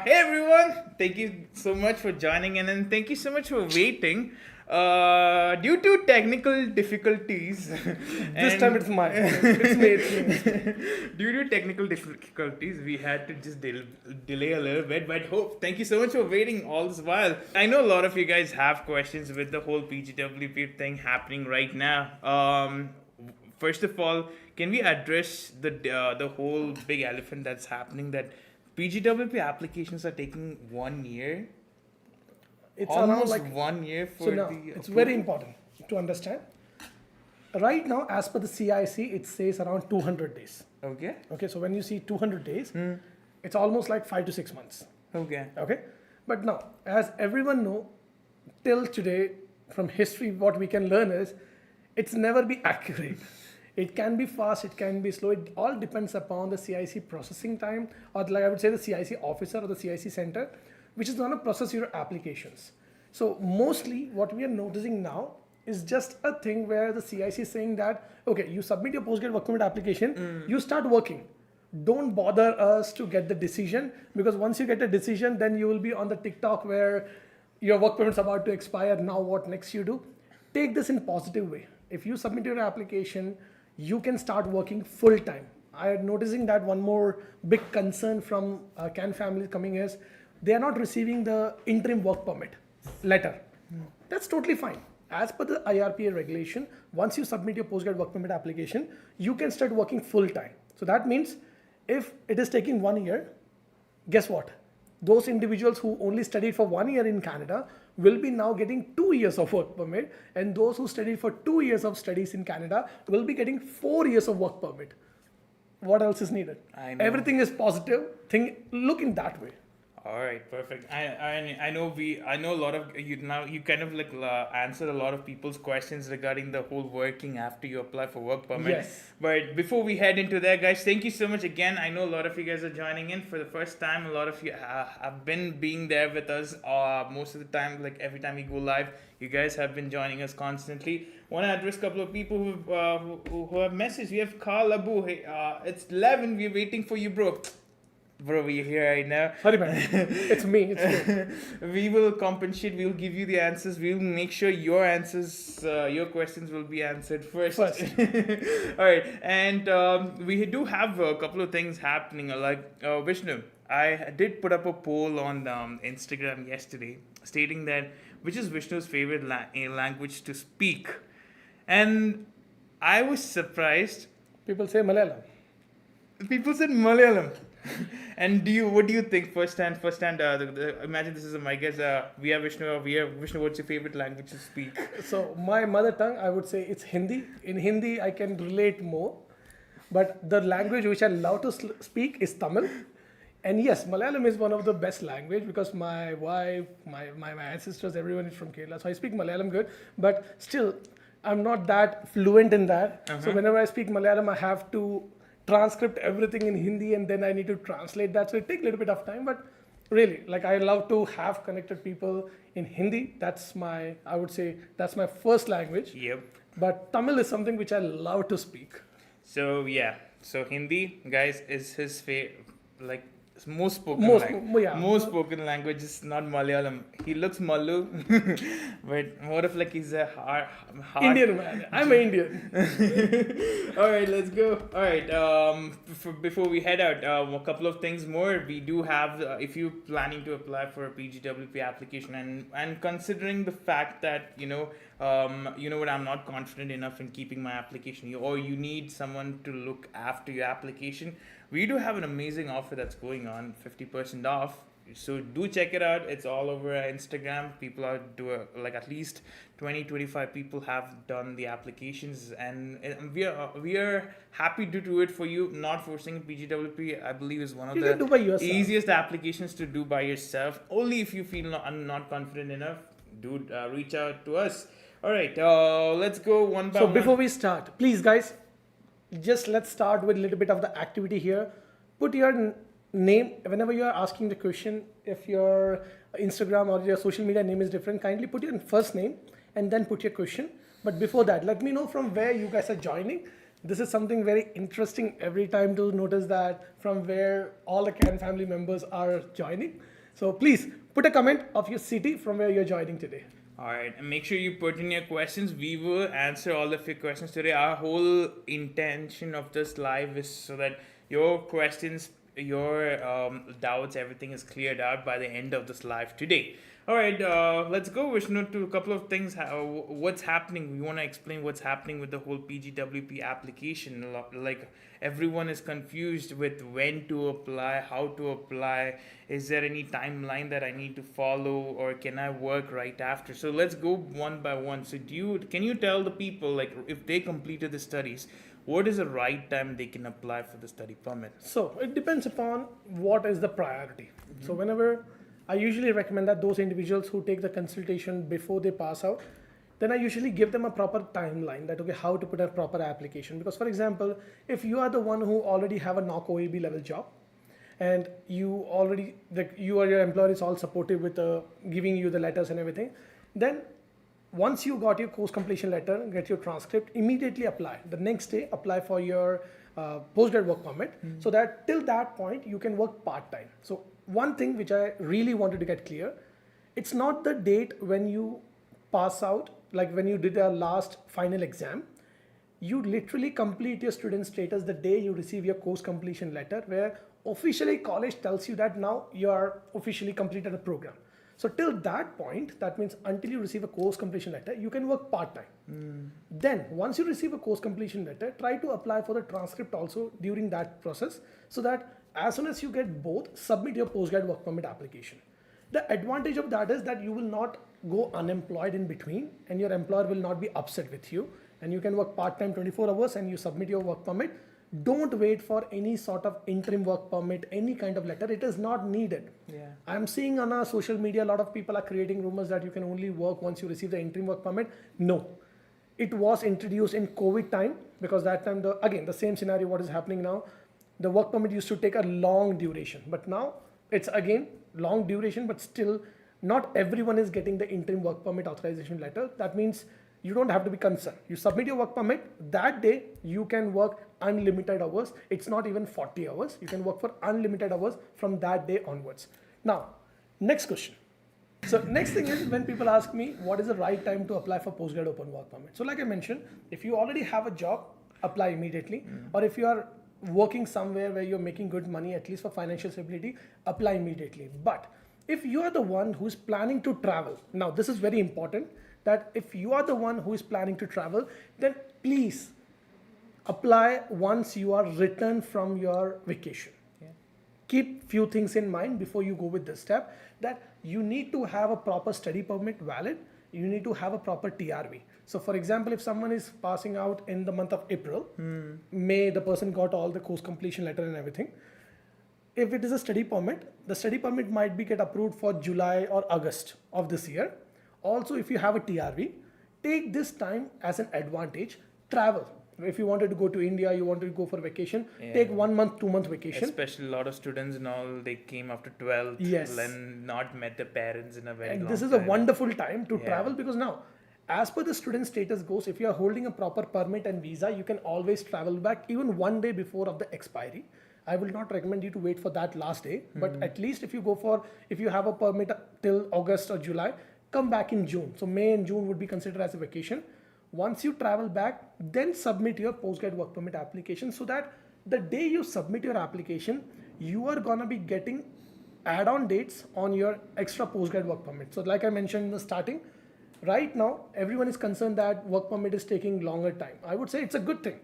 Hey everyone, thank you so much for joining in and thank you so much for waiting. Due to technical difficulties, This time it's mine. It's me. due to technical difficulties, we had to just delay a little bit. But thank you so much for waiting all this while. I know a lot of you guys have questions with the whole PGWP thing happening right now. First of all, can we address the whole big elephant that's happening that PGWP applications are taking 1 year? It's Almost around like 1 year for so now the it's approval? very important to understand. Right now, as per the CIC, it says around 200 days. Okay. Okay, so when you see 200 days, it's almost like 5 to 6 months. Okay. Okay, but now, as everyone know, till today, from history, what we can learn is, it's never be accurate. It can be fast, it can be slow. It all depends upon the CIC processing time, or like I would say the CIC officer or the CIC center, which is going to process your applications. So mostly what we are noticing now is just a thing where the CIC is saying that, okay, you submit your postgrad work permit application, you start working. Don't bother us to get the decision, because once you get a decision, then you will be on the TikTok where your work permit's about to expire. Now what next you do? Take this in positive way. If you submit your application, you can start working full time. I am noticing that one more big concern from CAN families coming is they are not receiving the interim work permit letter. That's totally fine. As per the IRPA regulation, once you submit your postgrad work permit application, you can start working full time. So that means if it is taking 1 year, guess what? Those individuals who only studied for 1 year in Canada will be now getting 2 years of work permit, and those who studied for 2 years of studies in Canada will be getting 4 years of work permit. What else is needed? I know. Everything is positive. Look in that way. All right, perfect. I know a lot of you now. You kind of like answered a lot of people's questions regarding the whole working after you apply for work permit. Yes. But before we head into that, guys, thank you so much again. I know a lot of you guys are joining in for the first time. A lot of you have been being there with us most of the time. Like every time we go live, you guys have been joining us constantly. Want to address a couple of people who have messaged. We have Carl Abu. Hey, it's 11. We're waiting for you, bro. Bro, we're here right now. Sorry, man. It's me. We will compensate. We'll give you the answers. We'll make sure your answers, your questions will be answered first. All right. And we do have a couple of things happening. Like Vishnu, I did put up a poll on Instagram yesterday stating that which is Vishnu's favorite language to speak. And I was surprised. People say Malayalam. People said Malayalam. And what do you think firsthand? Imagine this is my guess. We have Vishnu. What's your favorite language to speak? So my mother tongue, I would say it's Hindi. In Hindi, I can relate more. But the language which I love to speak is Tamil. And yes, Malayalam is one of the best language because my wife, my ancestors, everyone is from Kerala. So I speak Malayalam good. But still, I'm not that fluent in that. So whenever I speak Malayalam, I have to transcript everything in Hindi and then I need to translate that. So it takes a little bit of time, but really, like I love to have connected people in Hindi. I would say that's my first language. Yep. But Tamil is something which I love to speak. So yeah, so Hindi, guys, is his most spoken language is not Malayalam. He looks Malu, but more of like he's a hard Indian man. I'm an Indian. All right, let's go. All right, before we head out, a couple of things more. We do have, if you're planning to apply for a PGWP application, and considering the fact that you know what, I'm not confident enough in keeping my application, or you need someone to look after your application. We do have an amazing offer that's going on, 50% off. So do check it out. It's all over Instagram. People are doing at least 20-25 people have done the applications, and we are happy to do it for you. Not forcing PGWP, I believe, is one of the easiest applications to do by yourself. Only if you feel not confident enough, do reach out to us. All right, let's go one by one. So before we start, please guys, just let's start with a little bit of the activity here. Put your name whenever you are asking the question. If your Instagram or your social media name is different, kindly put your first name and then put your question. But before that, let me know from where you guys are joining. This is something very interesting every time to notice that from where all the CAN family members are joining. So please put a comment of your city from where you're joining today. All right, and make sure you put in your questions. We will answer all of your questions today. Our whole intention of this live is so that your questions, your doubts, everything is cleared out by the end of this live today. All right, let's go, Vishnu, to a couple of things. What's happening? We want to explain what's happening with the whole PGWP application. Like, everyone is confused with when to apply, how to apply. Is there any timeline that I need to follow, or can I work right after? So let's go one by one. So can you tell the people, like, if they completed the studies, what is the right time they can apply for the study permit? So it depends upon what is the priority. So whenever I usually recommend that those individuals who take the consultation before they pass out, then I usually give them a proper timeline that, okay, how to put a proper application. Because for example, if you are the one who already have a NOC OEB level job, and you already, you or your employer is all supportive with giving you the letters and everything, then once you got your course completion letter, get your transcript, immediately apply. The next day, apply for your postgrad work permit, so that till that point, you can work part-time. So one thing which I really wanted to get clear, it's not the date when you pass out, like when you did your last final exam. You literally complete your student status the day you receive your course completion letter, where officially college tells you that now you are officially completed a program. So till that point, that means until you receive a course completion letter, you can work part-time. Then once you receive a course completion letter, try to apply for the transcript also during that process, so that as soon as you get both, submit your postgrad work permit application. The advantage of that is that you will not go unemployed in between, and your employer will not be upset with you, and you can work part-time 24 hours and you submit your work permit. Don't wait for any sort of interim work permit, any kind of letter. It is not needed. Yeah. I'm seeing on our social media, a lot of people are creating rumors that you can only work once you receive the interim work permit. No. It was introduced in COVID time, because that time, again, the same scenario what is happening now. The work permit used to take a long duration, but now it's again long duration, but still not everyone is getting the interim work permit authorization letter. That means you don't have to be concerned. You submit your work permit, that day you can work unlimited hours. It's not even 40 hours. You can work for unlimited hours from that day onwards. Now, next question. So next thing is, when people ask me what is the right time to apply for postgrad open work permit. So like I mentioned, if you already have a job, apply immediately. Or if you are working somewhere where you're making good money, at least for financial stability, apply immediately. But if you are the one who's planning to travel, now this is very important, that if you are the one who is planning to travel, then please apply once you are returned from your vacation. Yeah. Keep few things in mind before you go with this step, that you need to have a proper study permit valid, you need to have a proper TRV. So for example, if someone is passing out in the month of April, May, the person got all the course completion letter and everything. If it is a study permit, the study permit might be get approved for July or August of this year. Also, if you have a TRV, take this time as an advantage, travel. If you wanted to go to India, you wanted to go for vacation, take 1 month, 2 month vacation. Especially a lot of students and all, they came after 12th Yes. and not met their parents in a very long time. And this is a wonderful time to travel, because now, as per the student status goes, if you are holding a proper permit and visa, you can always travel back even 1 day before of the expiry. I will not recommend you to wait for that last day, but at least if you have a permit till August or July, come back in June. So May and June would be considered as a vacation. Once you travel back, then submit your postgrad work permit application, so that the day you submit your application, you are gonna be getting add-on dates on your extra postgrad work permit. So like I mentioned in the starting, right now, everyone is concerned that work permit is taking longer time. I would say it's a good thing.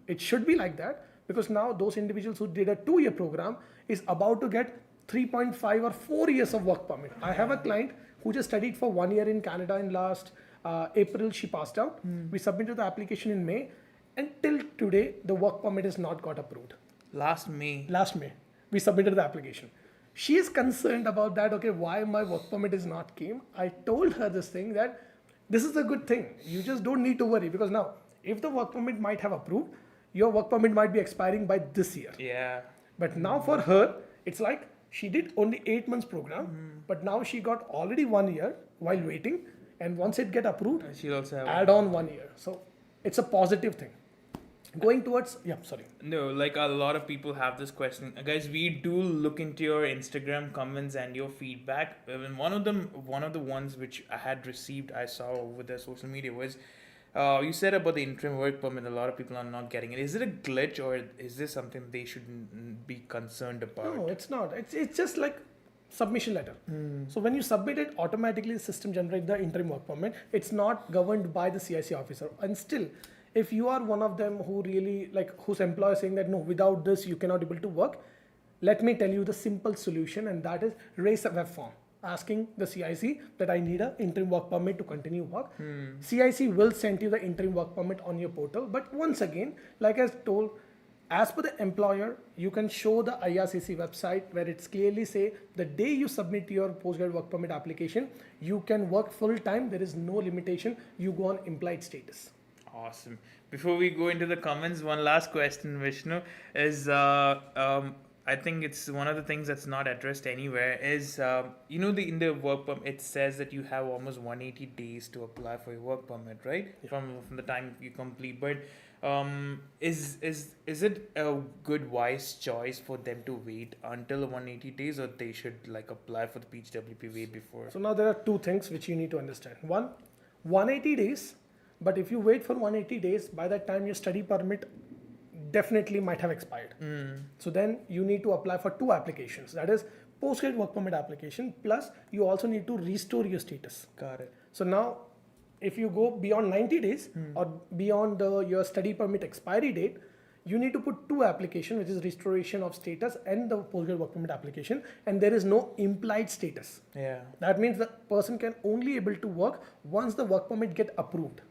It should be like that, because now those individuals who did a 2-year program is about to get 3.5 or 4 years of work permit. I have a client who just studied for 1 year in Canada in last April. She passed out. We submitted the application in May, and till today, the work permit is not got approved. Last May, we submitted the application. She is concerned about that. Okay, why my work permit is not came? I told her this thing, that this is a good thing. You just don't need to worry, because now, if the work permit might have approved, your work permit might be expiring by this year. Yeah. But now for her, it's like she did only 8 months program, but now she got already 1 year while waiting, and once it get approved, She'll also have add on 1 year. So it's a positive thing. Going towards, yeah, sorry. No, like a lot of people have this question. Guys, we do look into your Instagram comments and your feedback. And one of the ones which I had received, I saw over the social media was, you said about the interim work permit. A lot of people are not getting it. Is it a glitch or is this something they should be concerned about? No, it's not. It's just like submission letter. So when you submit it, automatically the system generates the interim work permit. It's not governed by the CIC officer. And still, if you are one of them who really like whose employer is saying that no, without this you cannot able to work, let me tell you the simple solution, and that is raise a web form asking the CIC that I need an interim work permit to continue work. CIC will send you the interim work permit on your portal. But once again, like I told, as per the employer, you can show the IRCC website where it's clearly say the day you submit your postgrad work permit application, you can work full time. There is no limitation. You go on implied status. Awesome. Before we go into the comments, one last question, Vishnu, is I think it's one of the things that's not addressed anywhere is, in the work permit, it says that you have almost 180 days to apply for your work permit, right? Yeah. From the time you complete. But is it a good, wise choice for them to wait until 180 days, or they should like apply for the PGWP way before? So now there are two things which you need to understand. One, 180 days, but if you wait for 180 days, by that time your study permit definitely might have expired. So then you need to apply for two applications. That is postgrad work permit application, plus you also need to restore your status. Got it. So now if you go beyond 90 days or beyond your study permit expiry date, you need to put two applications, which is restoration of status and the postgrad work permit application, and there is no implied status. Yeah. That means the person can only able to work once the work permit get approved.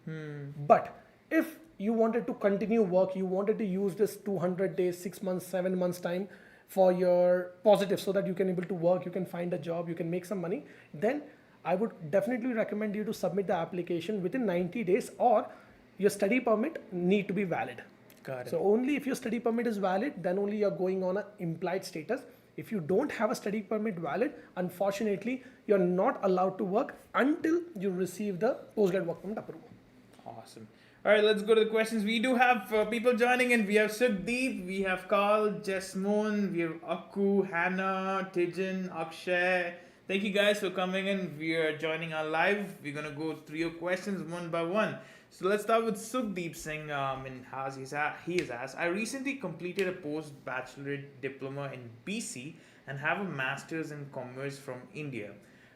But if you wanted to continue work, you wanted to use this 200 days, 6 months, 7 months time for your positive so that you can able to work, you can find a job, you can make some money, then I would definitely recommend you to submit the application within 90 days, or your study permit need to be valid. Got it. So only if your study permit is valid, then only you're going on an implied status. If you don't have a study permit valid, unfortunately, you're not allowed to work until you receive the postgrad work permit approval. Awesome. All right, let's go to the questions. We do have people joining in. We have Sukhdeep, we have Carl, Jesmoon, we have Akku, Hannah, Tijan, Akshay. Thank you guys for coming in. We are joining our live. We're going to go through your questions one by one. So let's start with Sukhdeep Singh he has asked, I recently completed a post-bachelor diploma in BC and have a master's in commerce from India.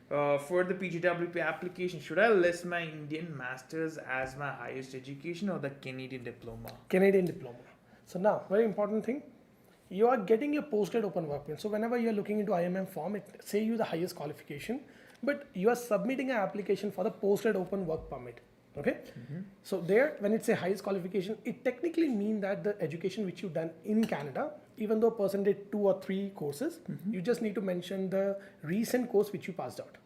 For the PGWP application, should I list my Indian master's as my highest education or the Canadian diploma? Canadian diploma. So now, very important thing, you are getting your postgrad open work permit. So whenever you are looking into IMM form, it say you the highest qualification, but you are submitting an application for the postgrad open work permit. Okay. So there, when it say highest qualification, it technically means that the education which you've done in Canada, even though a person did 2 or 3 courses, you just need to mention the recent course which you passed out.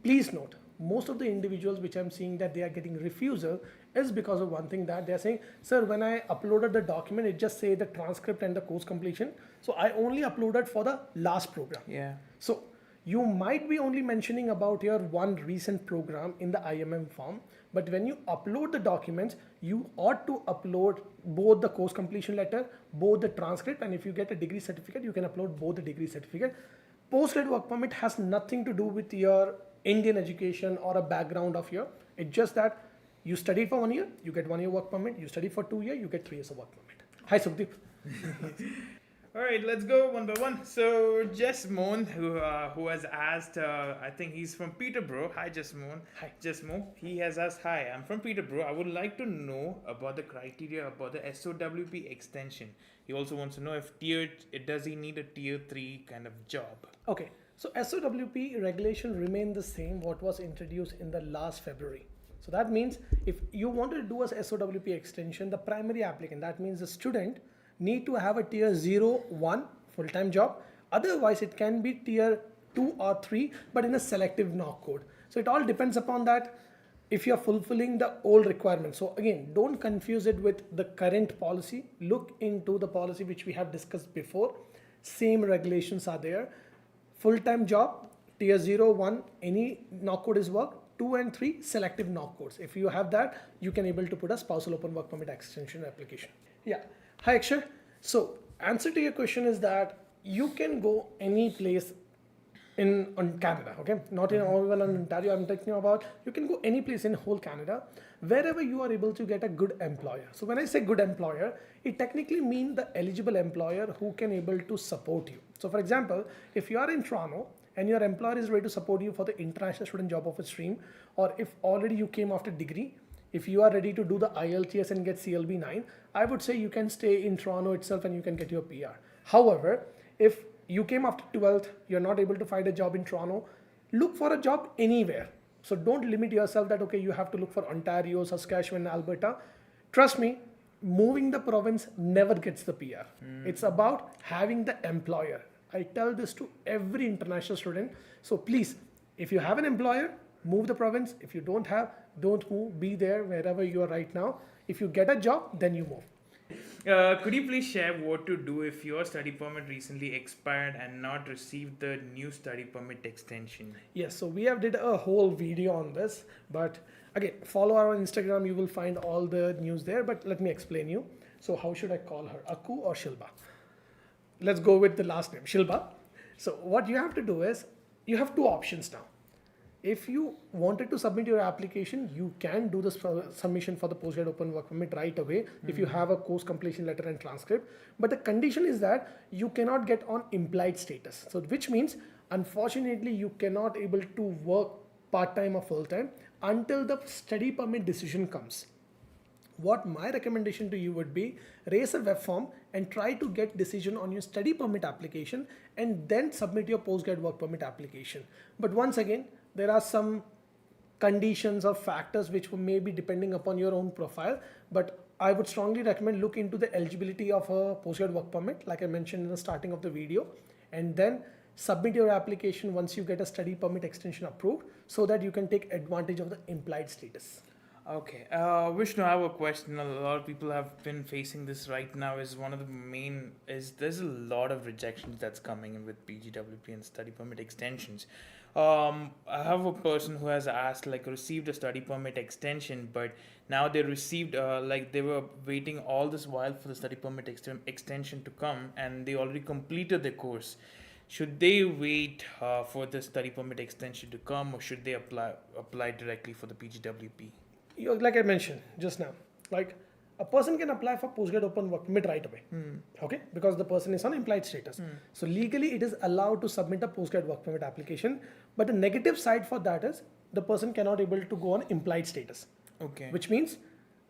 Please note, most of the individuals which I'm seeing that they are getting refusal is because of one thing, that they're saying, sir, when I uploaded the document, it just say the transcript and the course completion. So I only uploaded for the last program. Yeah. So you might be only mentioning about your one recent program in the IMM form, but when you upload the documents, you ought to upload both the course completion letter, both the transcript, and if you get a degree certificate, you can upload both the degree certificate. Postgrad work permit has nothing to do with your Indian education or a background of your, it's just that you studied for 1 year, you get 1 year work permit, you studied for 2 years, you get 3 years of work permit. Hi Sukhdeep. All right, let's go one by one. So Jesmoon, who has asked, I think he's from Peterborough. Hi Jesmoon. Hi. Jesmoon. He has asked, hi, I'm from Peterborough. I would like to know about the criteria about the SOWP extension. He also wants to know if does he need a tier 3 kind of job? Okay, so SOWP regulation remain the same what was introduced in the last February. So that means if you want to do a SOWP extension, the primary applicant, that means the student, need to have a tier 0-1 full-time job. Otherwise, it can be tier 2 or 3, but in a selective knock code. So it all depends upon that if you're fulfilling the old requirements. So again, don't confuse it with the current policy. Look into the policy which we have discussed before. Same regulations are there. Full-time job, tier 0-1, any knock code is work. 2 and 3 selective knock codes. If you have that, you can able to put a Spousal Open Work Permit extension application. Yeah. Hi, Akshay. So answer to your question is that you can go any place on Canada, okay? Not in even on Ontario, I'm talking about, you can go any place in whole Canada, wherever you are able to get a good employer. So when I say good employer, it technically means the eligible employer who can able to support you. So for example, if you are in Toronto and your employer is ready to support you for the international student job offer stream, or if already you came after degree, if you are ready to do the IELTS and get CLB 9, I would say you can stay in Toronto itself and you can get your PR. However, if you came after 12th, you're not able to find a job in Toronto, look for a job anywhere. So don't limit yourself that, okay, you have to look for Ontario, Saskatchewan, Alberta. Trust me, moving the province never gets the PR. It's about having the employer. I tell this to every international student. So please, if you have an employer, move the province. If you don't have, don't move. Be there wherever you are right now. If you get a job, then you move. Could you please share what to do if your study permit recently expired and not received the new study permit extension? Yes, so we have did a whole video on this, but again, follow our Instagram, you will find all the news there, but let me explain you. So how should I call her, Aku or Shilba? Let's go with the last name, Shilba. So what you have to do is, you have two options now. If you wanted to submit your application, you can do the submission for the postgrad open work permit right away if you have a course completion letter and transcript. But the condition is that you cannot get on implied status. So which means, unfortunately, you cannot able to work part-time or full-time until the study permit decision comes. What my recommendation to you would be, raise a web form and try to get decision on your study permit application and then submit your postgrad work permit application. But once again, there are some conditions or factors which may be depending upon your own profile, but I would strongly recommend look into the eligibility of a postgrad work permit, like I mentioned in the starting of the video, and then submit your application once you get a study permit extension approved so that you can take advantage of the implied status. Okay, Vishnu, I have a question. A lot of people have been facing this right now. Is one of the main is there's a lot of rejections that's coming in with PGWP and study permit extensions. I have a person who has asked, like, received a study permit extension, but now they received, like, they were waiting all this while for the study permit extension to come, and they already completed the course. Should they wait for the study permit extension to come, or should they apply directly for the PGWP? Like I mentioned just now, like a person can apply for postgrad open work permit right away, okay, because the person is on implied status. So legally it is allowed to submit a postgrad work permit application, but the negative side for that is the person cannot able to go on implied status. Okay. Which means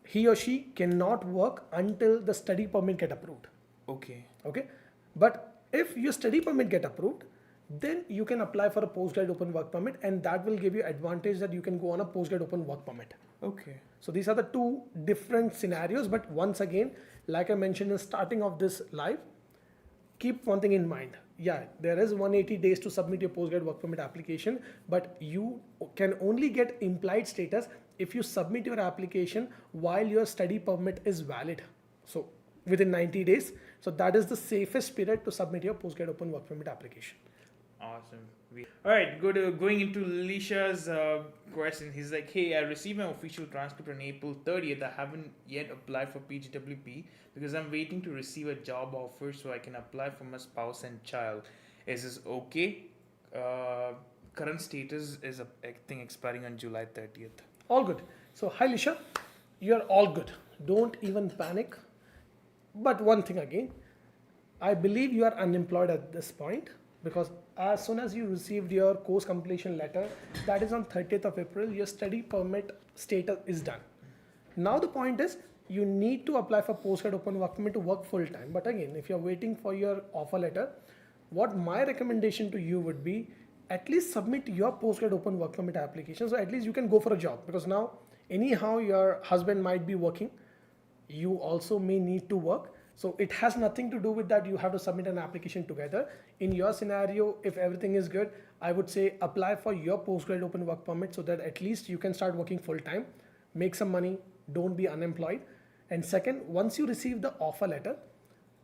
he or she cannot work until the study permit get approved. Okay. Okay, but if your study permit get approved, then you can apply for a postgrad open work permit, and that will give you advantage that you can go on a postgrad open work permit. Okay. So these are the two different scenarios, but once again, like I mentioned in the starting of this live, keep one thing in mind. Yeah, there is 180 days to submit your postgrad work permit application, but you can only get implied status if you submit your application while your study permit is valid. So within 90 days. So that is the safest period to submit your postgrad open work permit application. Awesome. All right, good. Going into Lisha's question, he's like, hey, I received my official transcript on April 30th. I haven't yet applied for PGWP because I'm waiting to receive a job offer so I can apply for my spouse and child. Is this okay? Current status is, I think, expiring on July 30th. All good. So, hi Lisha, you're all good. Don't even panic. But one thing again, I believe you are unemployed at this point, because as soon as you received your course completion letter, that is on 30th of April, your study permit status is done. Now the point is, you need to apply for postgrad open work permit to work full time. But again, if you're waiting for your offer letter, what my recommendation to you would be, at least submit your postgrad open work permit application. So at least you can go for a job, because now anyhow your husband might be working. You also may need to work. So it has nothing to do with that. You have to submit an application together. In your scenario, if everything is good, I would say apply for your postgrad open work permit so that at least you can start working full time, make some money, don't be unemployed. And second, once you receive the offer letter,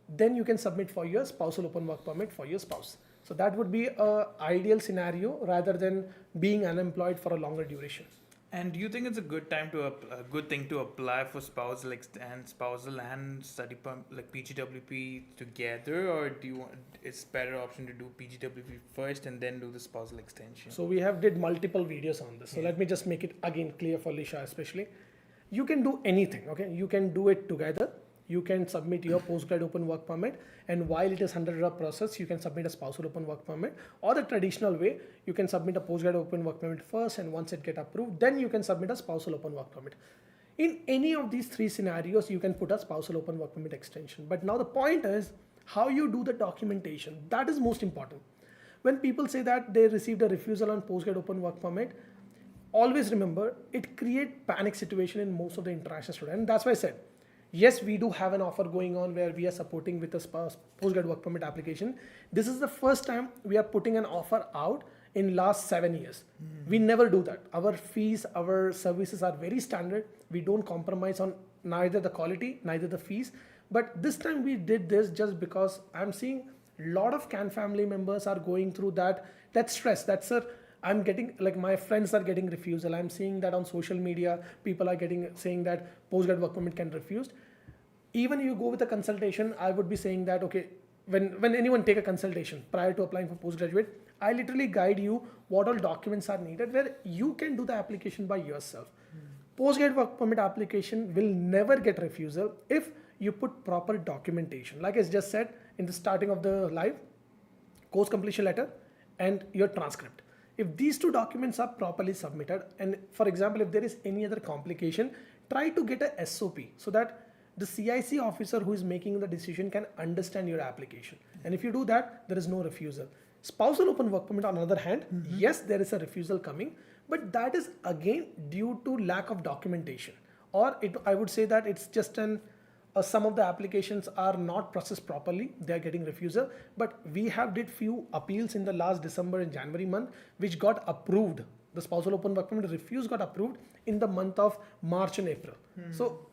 then you can submit for your spousal open work permit for your spouse. So that would be a ideal scenario rather than being unemployed for a longer duration. And do you think it's a good time to a good thing to apply for spousal and study like PGWP together, or do you want it's better option to do PGWP first and then do the spousal extension? So we have did multiple videos on this. So Yeah. let me just make it again clear for Lisha especially. You can do anything, okay? You can do it together. You can submit your postgrad open work permit, and while it is under a process, you can submit a spousal open work permit, or the traditional way, you can submit a postgrad open work permit first, and once it get approved, then you can submit a spousal open work permit. In any of these three scenarios, you can put a spousal open work permit extension. But now the point is how you do the documentation. That is most important. When people say that they received a refusal on postgrad open work permit, always remember it creates panic situation in most of the international students. And that's why I said, yes, we do have an offer going on where we are supporting with a postgrad work permit application. This is the first time we are putting an offer out in last 7 years. We never do that. Our fees, our services are very standard. We don't compromise on neither the quality, neither the fees. But this time we did this just because I'm seeing a lot of CAN family members are going through that stress. That's I'm getting, like, my friends are getting refusal. I'm seeing that on social media, people are saying that postgrad work permit can refused. Even you go with a consultation, I would be saying that, okay, when anyone take a consultation prior to applying for postgraduate, I literally guide you what all documents are needed, where you can do the application by yourself. Postgrad work permit application will never get refusal if you put proper documentation. Like I just said in the starting of the live, course completion letter and your transcript. If these two documents are properly submitted, and for example, if there is any other complication, try to get a SOP so that the CIC officer who is making the decision can understand your application. And if you do that, there is no refusal. Spousal open work permit, on the other hand, yes, there is a refusal coming, but that is again due to lack of documentation. Or I would say that it's just some of the applications are not processed properly, they are getting refusal. But we have did few appeals in the last December and January month, which got approved. The spousal open work permit refuse got approved in the month of March and April. So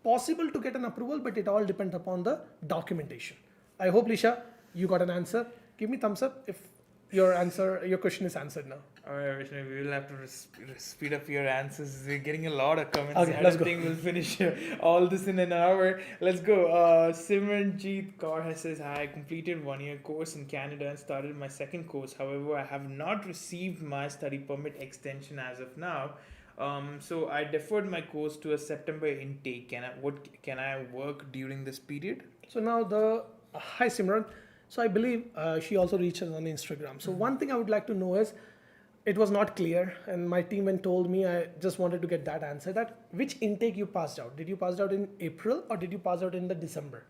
possible to get an approval, but it all depends upon the documentation. I hope, Lisha, you got an answer. Give me thumbs up if your question is answered now. Alright, Vishnu, we will have to speed up your answers. We're getting a lot of comments. Okay, I let's don't go. think we'll finish all this in an hour. Let's go. Simranjeet Kaur says, hi, I completed 1-year course in Canada and started my second course. However, I have not received my study permit extension as of now. So I deferred my course to a September intake. Can I work during this period? So now hi Simran. So I believe she also reached us on Instagram. So one thing I would like to know is, it was not clear, and my team went told me, I just wanted to get that answer, that which intake you passed out. Did you pass out in April or did you pass out in the December?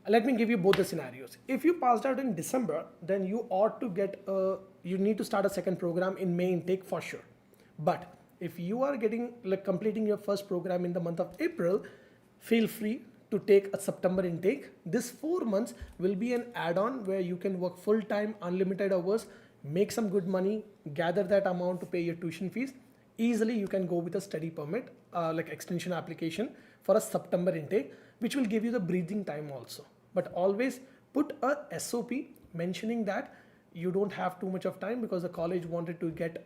Let me give you both the scenarios. If you passed out in December, then you ought to you need to start a second program in May intake for sure. But if you are completing your first program in the month of April, feel free to take a September intake. This 4 months will be an add-on where you can work full-time, unlimited hours, make some good money, gather that amount to pay your tuition fees. Easily you can go with a study permit, extension application for a September intake, which will give you the breathing time also. But always put a SOP mentioning that you don't have too much of time because the college wanted to get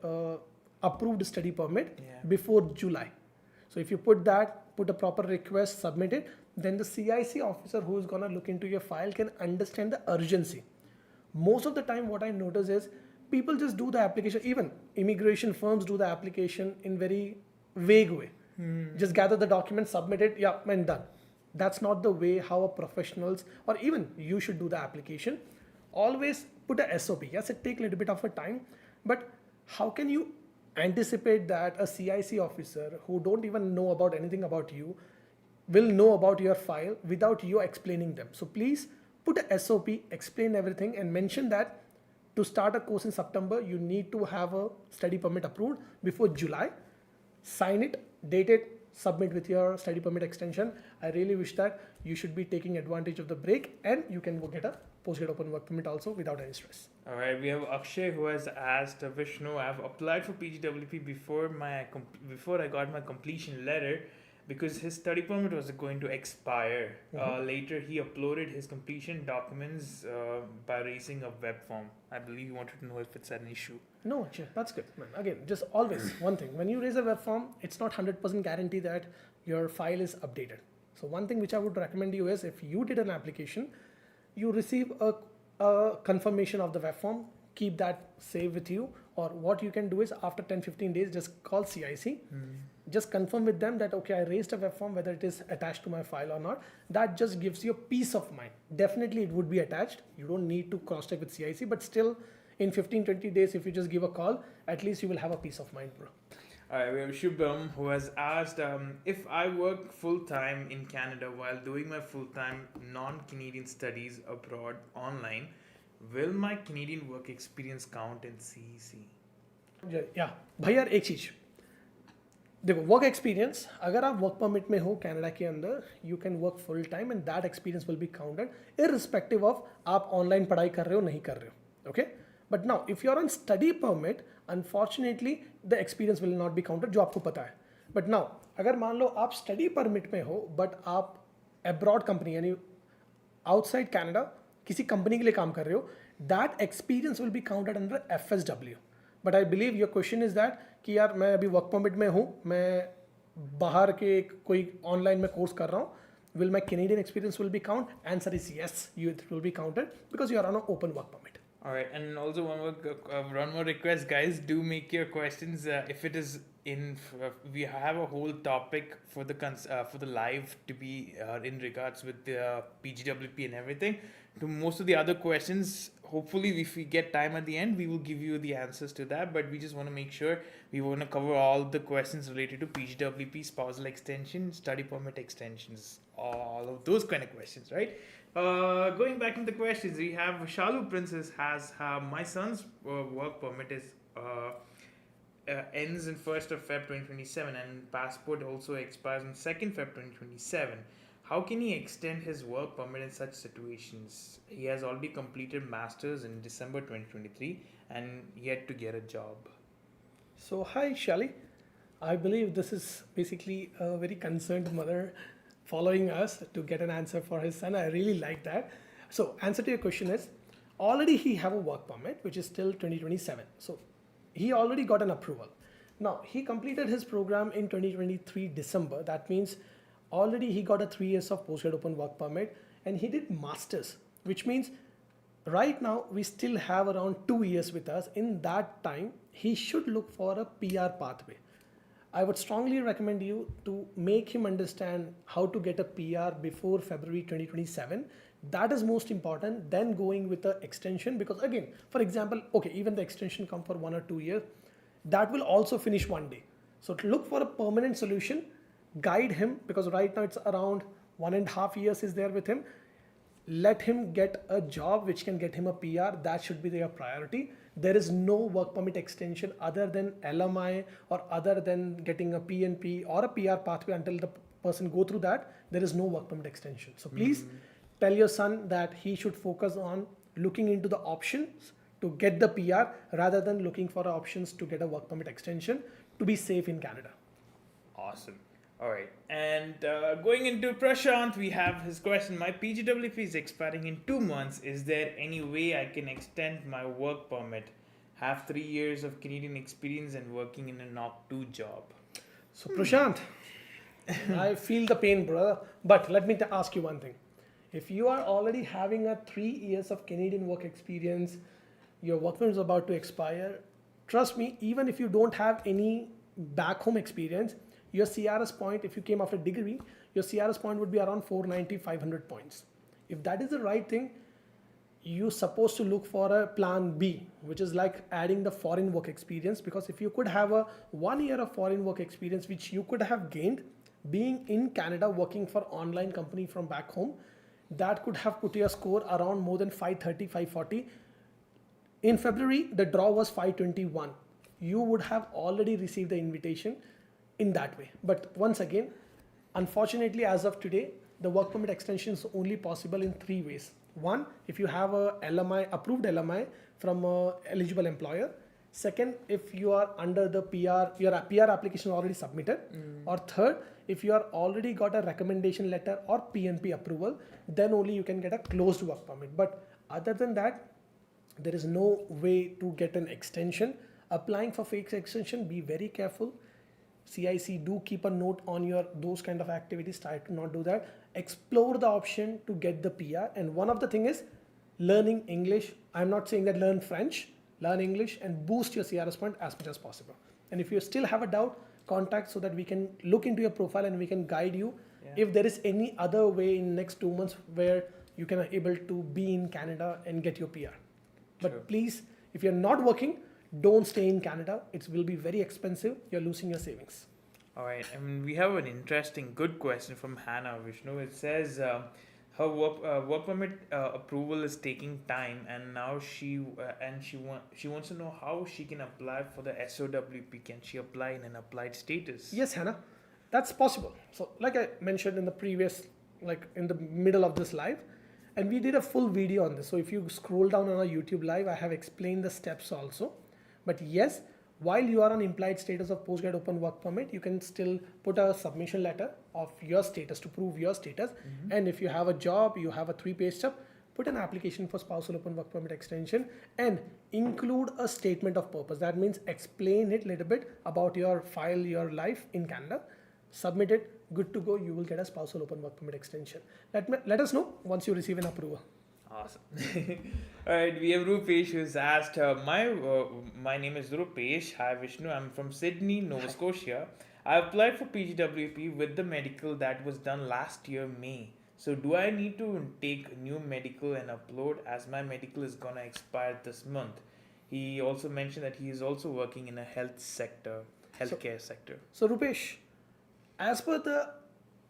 approved study permit before July. So if you put a proper request, submit it, then the CIC officer who is gonna look into your file can understand the urgency. Most of the time what I notice is people just do the application, even immigration firms do the application in very vague way. Just gather the documents, submit it, and done. That's not the way how a professionals or even you should do the application. Always put a SOP. Yes, it takes a little bit of a time, but how can you anticipate that a CIC officer who don't even know about anything about you will know about your file without you explaining them? So please put a SOP, explain everything, and mention that to start a course in September, you need to have a study permit approved before July. Sign it, date it, submit with your study permit extension. I really wish that you should be taking advantage of the break and you can go get a postgrad open work permit also without any stress. All right, we have Akshay who has asked, Vishnu, I've applied for PGWP before I got my completion letter. because his study permit was going to expire. Later, he uploaded his completion documents by raising a web form. I believe you wanted to know if it's an issue. No, sure, that's good. Man. Again, just always one thing. When you raise a web form, it's not 100% guarantee that your file is updated. So one thing which I would recommend you is if you did an application, you receive a confirmation of the web form, keep that saved with you, or what you can do is after 10-15 days, just call CIC, just confirm with them that, okay, I raised a web form, whether it is attached to my file or not. That just gives you a peace of mind. Definitely it would be attached. You don't need to cross check with CIC, but still in 15-20 days, if you just give a call, at least you will have a peace of mind, bro. Alright, we have Shubham who has asked if I work full-time in Canada while doing my full-time non-Canadian studies abroad online, will my Canadian work experience count in CEC? या भाई यार एक चीज़ देखो, work experience अगर आप work permit में हो Canada के अंदर, you can work full time and that experience will be counted irrespective of आप ऑनलाइन पढ़ाई कर रहे हो नहीं कर रहे हो, okay. But now if you are on study permit, unfortunately the experience will not be counted, जो आपको पता है. बट नाउ अगर मान लो आप स्टडी परमिट में हो बट आप अब्रॉड कंपनी यानी आउटसाइड कनाडा किसी कंपनी के लिए काम कर रहे हो, that experience will be counted under FSW. But I believe your question is that कि यार मैं अभी वर्क परमिट में हूँ, मैं बाहर के कोई ऑनलाइन में कोर्स कर रहा हूँ, will my Canadian experience will be count? Answer is yes, it will be counted because you are on an open work permit. Alright, and also one more request, guys. Do make your questions if it is in. We have a whole topic for the live to be in regards with the PGWP and everything. To most of the other questions, hopefully, if we get time at the end, we will give you the answers to that. But we just want to make sure we want to cover all the questions related to PGWP, spousal extension, study permit extensions, all of those kind of questions, right? Going back into the questions, we have Shalu Princess has my son's work permit is ends in 1st of Feb 2027 and passport also expires on 2nd Feb 2027. How can he extend his work permit in such situations? He has already completed masters in December 2023 and yet to get a job. So hi Shali, I believe this is basically a very concerned mother following us to get an answer for his son. I really like that. So answer to your question is, already he have a work permit which is till 2027. So he already got an approval. Now he completed his program in 2023 December. That means already he got a 3 years of postgrad open work permit and he did masters, which means right now we still have around 2 years with us. In that time, he should look for a PR pathway. I would strongly recommend you to make him understand how to get a PR before February 2027. That is most important than going with the extension, because again, for example, okay, even the extension come for 1 or 2 years, that will also finish one day. So to look for a permanent solution, guide him, because right now it's around 1.5 years is there with him. Let him get a job which can get him a PR. That should be their priority. There is no work permit extension other than LMI or other than getting a PNP or a PR pathway. Until the person go through that, there is no work permit extension. So please tell your son that he should focus on looking into the options to get the PR rather than looking for options to get a work permit extension to be safe in Canada. Awesome. All right, and going into Prashant, we have his question. My PGWP is expiring in 2 months. Is there any way I can extend my work permit? Have 3 years of Canadian experience and working in a NOC 2 job. So Prashant, I feel the pain, brother. But let me ask you one thing. If you are already having a 3 years of Canadian work experience, your work permit is about to expire, trust me, even if you don't have any back home experience, your CRS point, if you came after degree, your CRS point would be around 490, 500 points. If that is the right thing, you're supposed to look for a plan B, which is like adding the foreign work experience. Because if you could have a 1 year of foreign work experience, which you could have gained being in Canada, working for online company from back home, that could have put your score around more than 530, 540. In February, the draw was 521. You would have already received the invitation in that way. But once again, unfortunately, as of today, the work permit extension is only possible in 3 ways. One, if you have a LMI, approved LMI from an eligible employer. Second, if you are under the PR, your PR application already submitted. Or third, if you are already got a recommendation letter or PNP approval, then only you can get a closed work permit. But other than that, there is no way to get an extension. Applying for fake extension, be very careful. CIC, do keep a note on your those kind of activities. Try to not do that. Explore the option to get the PR. And one of the thing is learning English. I'm not saying that learn French, learn English and boost your CRS point as much as possible. And if you still have a doubt, contact so that we can look into your profile and we can guide you. If there is any other way in next 2 months where you can able to be in Canada and get your PR. But please, if you're not working, don't stay in Canada. It will be very expensive. You're losing your savings. All right. I mean, we have an interesting, good question from Hannah, Vishnu. It says her work permit approval is taking time, and now she wants to know how she can apply for the SOWP. Can she apply in an applied status? Yes, Hannah, that's possible. So, like I mentioned in the previous, like in the middle of this live, and we did a full video on this. So if you scroll down on our YouTube live, I have explained the steps also. But yes, while you are on implied status of postgrad open work permit, you can still put a submission letter of your status to prove your status. And if you have a job, you have a 3-page step, put an application for spousal open work permit extension and include a statement of purpose. That means explain it a little bit about your file, your life in Canada, submit it, good to go, you will get a spousal open work permit extension. Let us know once you receive an approval. Awesome. All right, we have Rupesh who's asked, my name is Rupesh. Hi Vishnu, I'm from Sydney, Nova Scotia. I applied for PGWP with the medical that was done last year, May. So do I need to take new medical and upload as my medical is gonna expire this month? He also mentioned that he is also working in a healthcare sector. So Rupesh, as per the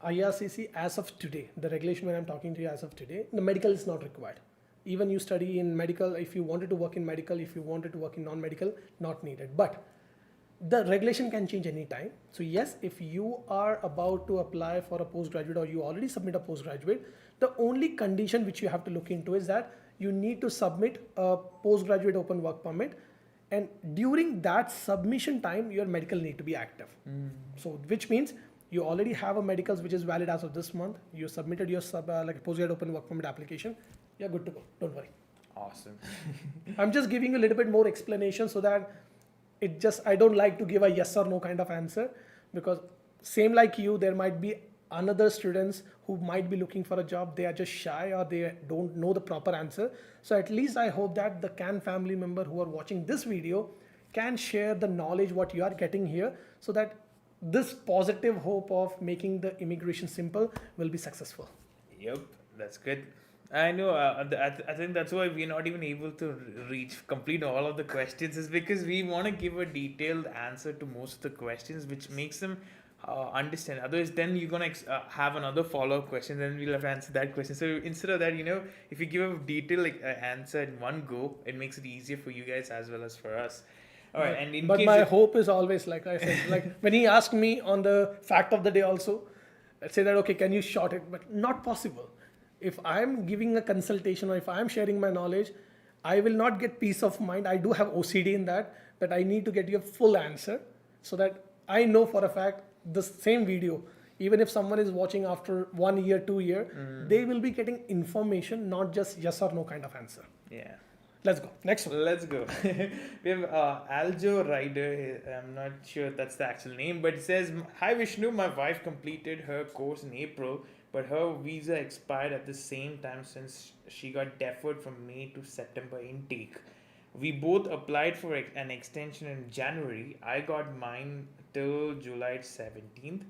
IRCC as of today, the regulation when I'm talking to you as of today, the medical is not required. Even you study in medical, if you wanted to work in medical, if you wanted to work in non-medical, not needed. But the regulation can change anytime. So yes, if you are about to apply for a postgraduate or you already submit a postgraduate, the only condition which you have to look into is that you need to submit a postgraduate open work permit, and during that submission time, your medical need to be active. So which means you already have a medicals which is valid as of this month. You submitted your postgrad open work permit application. You're good to go. Don't worry. Awesome. I'm just giving you a little bit more explanation so that I don't like to give a yes or no kind of answer, because same like you, there might be another students who might be looking for a job. They are just shy or they don't know the proper answer. So at least I hope that the CAN family member who are watching this video can share the knowledge what you are getting here, so that this positive hope of making the immigration simple will be successful. Yep, that's good. I know. I think that's why we're not even able to complete all of the questions, is because we want to give a detailed answer to most of the questions, which makes them understand. Otherwise, then you're gonna have another follow-up question, then we'll have to answer that question. So instead of that, if you give a detailed answer in one go, it makes it easier for you guys as well as for us. All right, and but my hope is always, like I said, like when he asked me on the fact of the day also, I'd say that, okay, can you short it? But not possible. If I'm giving a consultation or if I'm sharing my knowledge, I will not get peace of mind. I do have OCD in that I need to get you a full answer, so that I know for a fact the same video, even if someone is watching after 1 year, 2 year, they will be getting information, not just yes or no kind of answer. Yeah. Let's go. Next one. Let's go. We have Aljo Rider. I'm not sure if that's the actual name, but it says, "Hi Vishnu, my wife completed her course in April, but her visa expired at the same time since she got deferred from May to September intake. We both applied for an extension in January. I got mine till July 17th,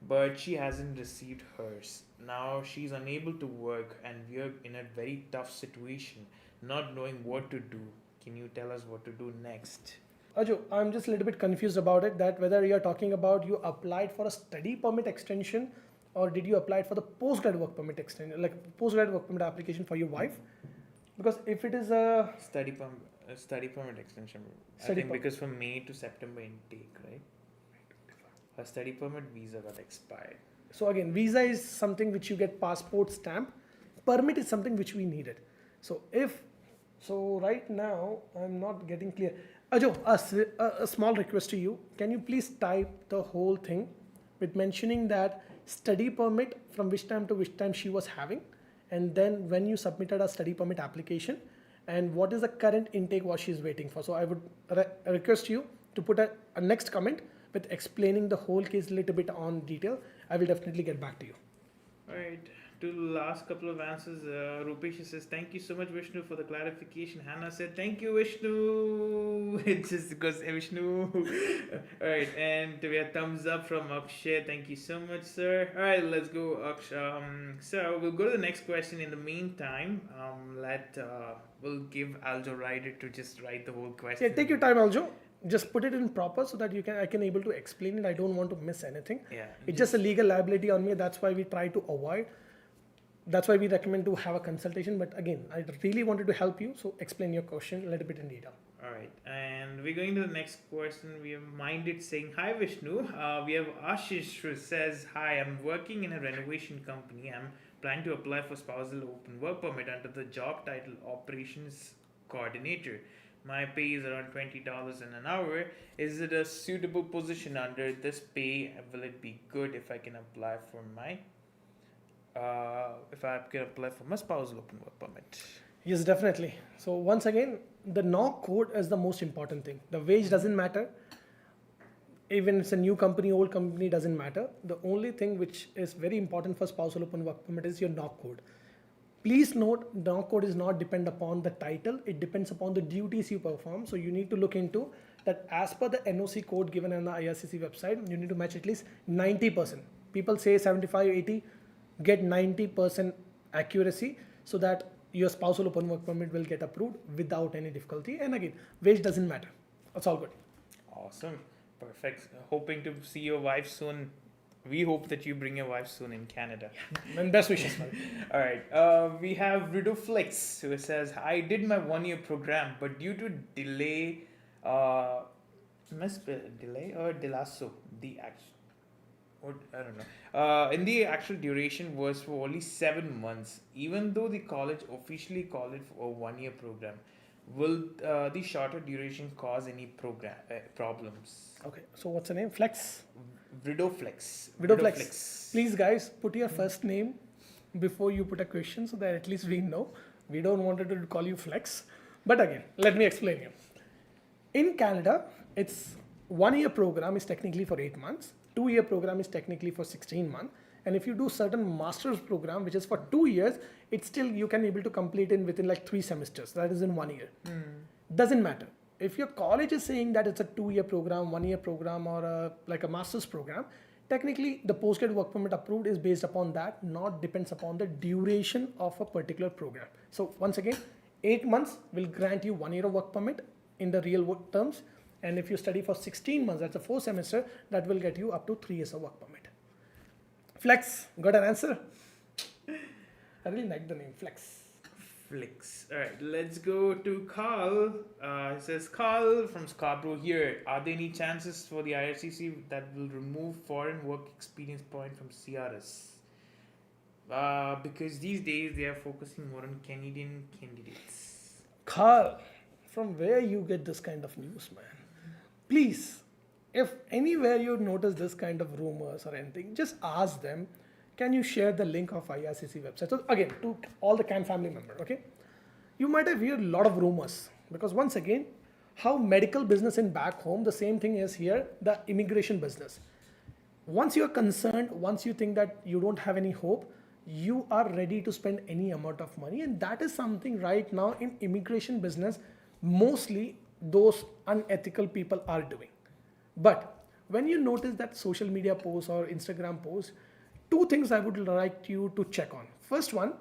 but she hasn't received hers. Now she's unable to work and we're in a very tough situation, not knowing what to do. Can you tell us what to do next?" Ajo, I'm just a little bit confused about it, that whether you're talking about you applied for a study permit extension or did you apply for the postgrad work permit extension, like postgrad work permit application for your wife? Because if it is a study permit extension, I think because from May to September intake, right? Her study permit visa got expired. So again, visa is something which you get passport stamp. Permit is something which we needed. So right now, I'm not getting clear. Ajo, a small request to you. Can you please type the whole thing? with mentioning that study permit from which time to which time she was having, and then when you submitted a study permit application, and what is the current intake what she's waiting for. So I would request you to put a next comment with explaining the whole case a little bit on detail. I will definitely get back to you. All right. To the last couple of answers, Rupesh says, thank you so much, Vishnu, for the clarification. Hannah said, thank you, Vishnu. It's just because Vishnu. All right. And we have thumbs up from Akshay. Thank you so much, sir. All right, let's go, Akshay. So we'll go to the next question. In the meantime, we'll give Aljo Ryder to just write the whole question. Yeah, take your time, Aljo. Just put it in proper so that I can able to explain it. I don't want to miss anything. Yeah. It's just a legal liability on me. That's why we try to avoid. That's why we recommend to have a consultation. But again, I really wanted to help you. So explain your question a little bit in detail. All right. And we're going to the next question. We have Minded saying, hi, Vishnu. We have Ashish who says, hi, I'm working in a renovation company. I'm planning to apply for Spousal Open Work Permit under the job title Operations Coordinator. My pay is around $20 an hour. Is it a suitable position under this pay? Will it be good if I can apply for my spousal open work permit? Yes, definitely. So once again, the NOC code is the most important thing. The wage doesn't matter. Even it's a new company, old company, doesn't matter. The only thing which is very important for spousal open work permit is your NOC code. Please note, NOC code is not depend upon the title. It depends upon the duties you perform. So you need to look into that as per the NOC code given on the IRCC website, you need to match at least 90%. People say 75, 80, get 90% accuracy so that your spousal open work permit will get approved without any difficulty. And again, wage doesn't matter. It's all good. Awesome. Perfect. Hoping to see your wife soon. We hope that you bring your wife soon in Canada. And best wishes. All right. We have Ridoflex who says, I did my 1-year program, but due to delay, delay or delasso, I don't know. In the actual duration was for only 7 months, even though the college officially called it for a 1-year program. Will the shorter duration cause any problems? Okay, so what's the name? Flex? Ridoflex. Please, guys, put your first name before you put a question so that at least we know. We don't want to call you Flex. But again, let me explain you. In Canada, it's 1-year program is technically for 8 months. 2-year program is technically for 16 months. And if you do certain master's program, which is for 2 years, it's still you can able to complete it within like 3 semesters. That is in 1 year. Doesn't matter. If your college is saying that it's a 2-year program, 1-year program, or like a master's program, technically the postgrad work permit approved is based upon that, not depends upon the duration of a particular program. So once again, 8 months will grant you 1 year of work permit in the real work terms. And if you study for 16 months, that's a 4 semester, that will get you up to 3 years of work permit. Flex, got an answer? I really like the name, Flex. All right, let's go to Carl. It says, Carl from Scarborough here. Are there any chances for the IRCC that will remove foreign work experience point from CRS? Because these days they are focusing more on Canadian candidates. Carl, from where you get this kind of news, man? Please, if anywhere you notice this kind of rumors or anything, just ask them, can you share the link of IRCC website? So again, to all the CAN family members, okay? You might have heard a lot of rumors because once again, how medical business in back home, the same thing is here, the immigration business. Once you're concerned, once you think that you don't have any hope, you are ready to spend any amount of money. And that is something right now in immigration business, mostly those unethical people are doing. But when you notice that social media posts or Instagram posts, 2 things I would like you to check on. First one,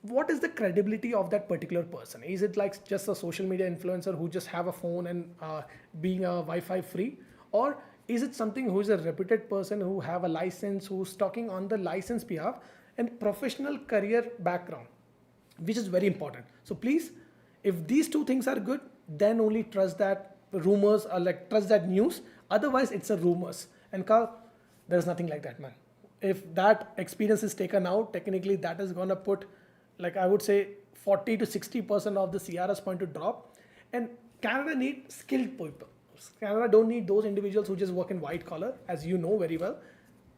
what is the credibility of that particular person? Is it like just a social media influencer who just have a phone and being a Wi-Fi free? Or is it something who is a reputed person who have a license, who's talking on the license behalf and professional career background, which is very important. So please, if these 2 things are good, then only trust that rumors or like trust that news. Otherwise, it's a rumors. And Carl, there's nothing like that, man. If that experience is taken out, technically that is gonna put, like I would say, 40 to 60% of the CRS point to drop. And Canada need skilled people. Canada don't need those individuals who just work in white collar, as you know very well.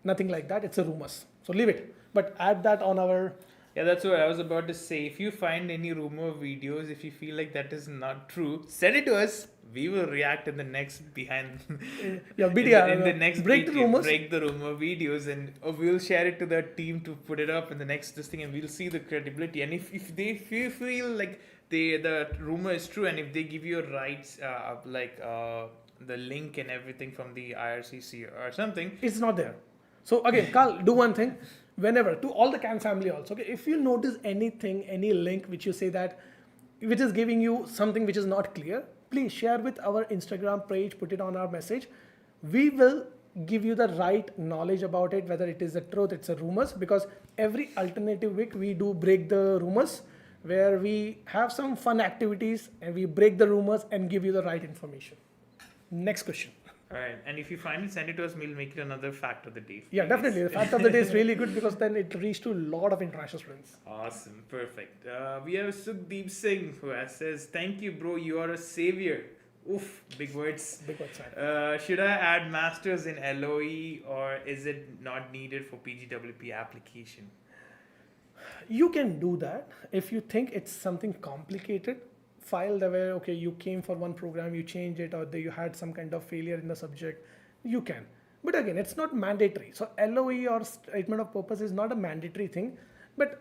Nothing like that. It's a rumors. So leave it. But add that on our. Yeah, that's what I was about to say. If you find any rumor videos, if you feel like that is not true, send it to us. We will react in the next behind. Yeah, in the next break the rumors. break the rumor videos, and we'll share it to the team to put it up in the next this thing, and we'll see the credibility. And if they feel like the rumor is true, and if they give you a rights the link and everything from the IRCC or something, it's not there. So again, Carl, do one thing. Whenever, to all the CAN family also, okay, if you notice anything, any link which you say that, which is giving you something which is not clear, please share with our Instagram page, put it on our message. We will give you the right knowledge about it, whether it is the truth, it's a rumors, because every alternative week we do break the rumors, where we have some fun activities and we break the rumors and give you the right information. Next question. All right, and if you find it, send it to us. We'll make it another fact of the day. Yeah, definitely. The fact of the day is really good because then it reaches to a lot of international students. Awesome, perfect. We have Sukhdeep Singh who says, "Thank you, bro. You are a savior." Oof, big words. Big words. Should I add masters in LOE or is it not needed for PGWP application? You can do that if you think it's something complicated. File the way, okay, you came for one program, you changed it, or you had some kind of failure in the subject, you can. But again, it's not mandatory. So LOE or statement of purpose is not a mandatory thing. But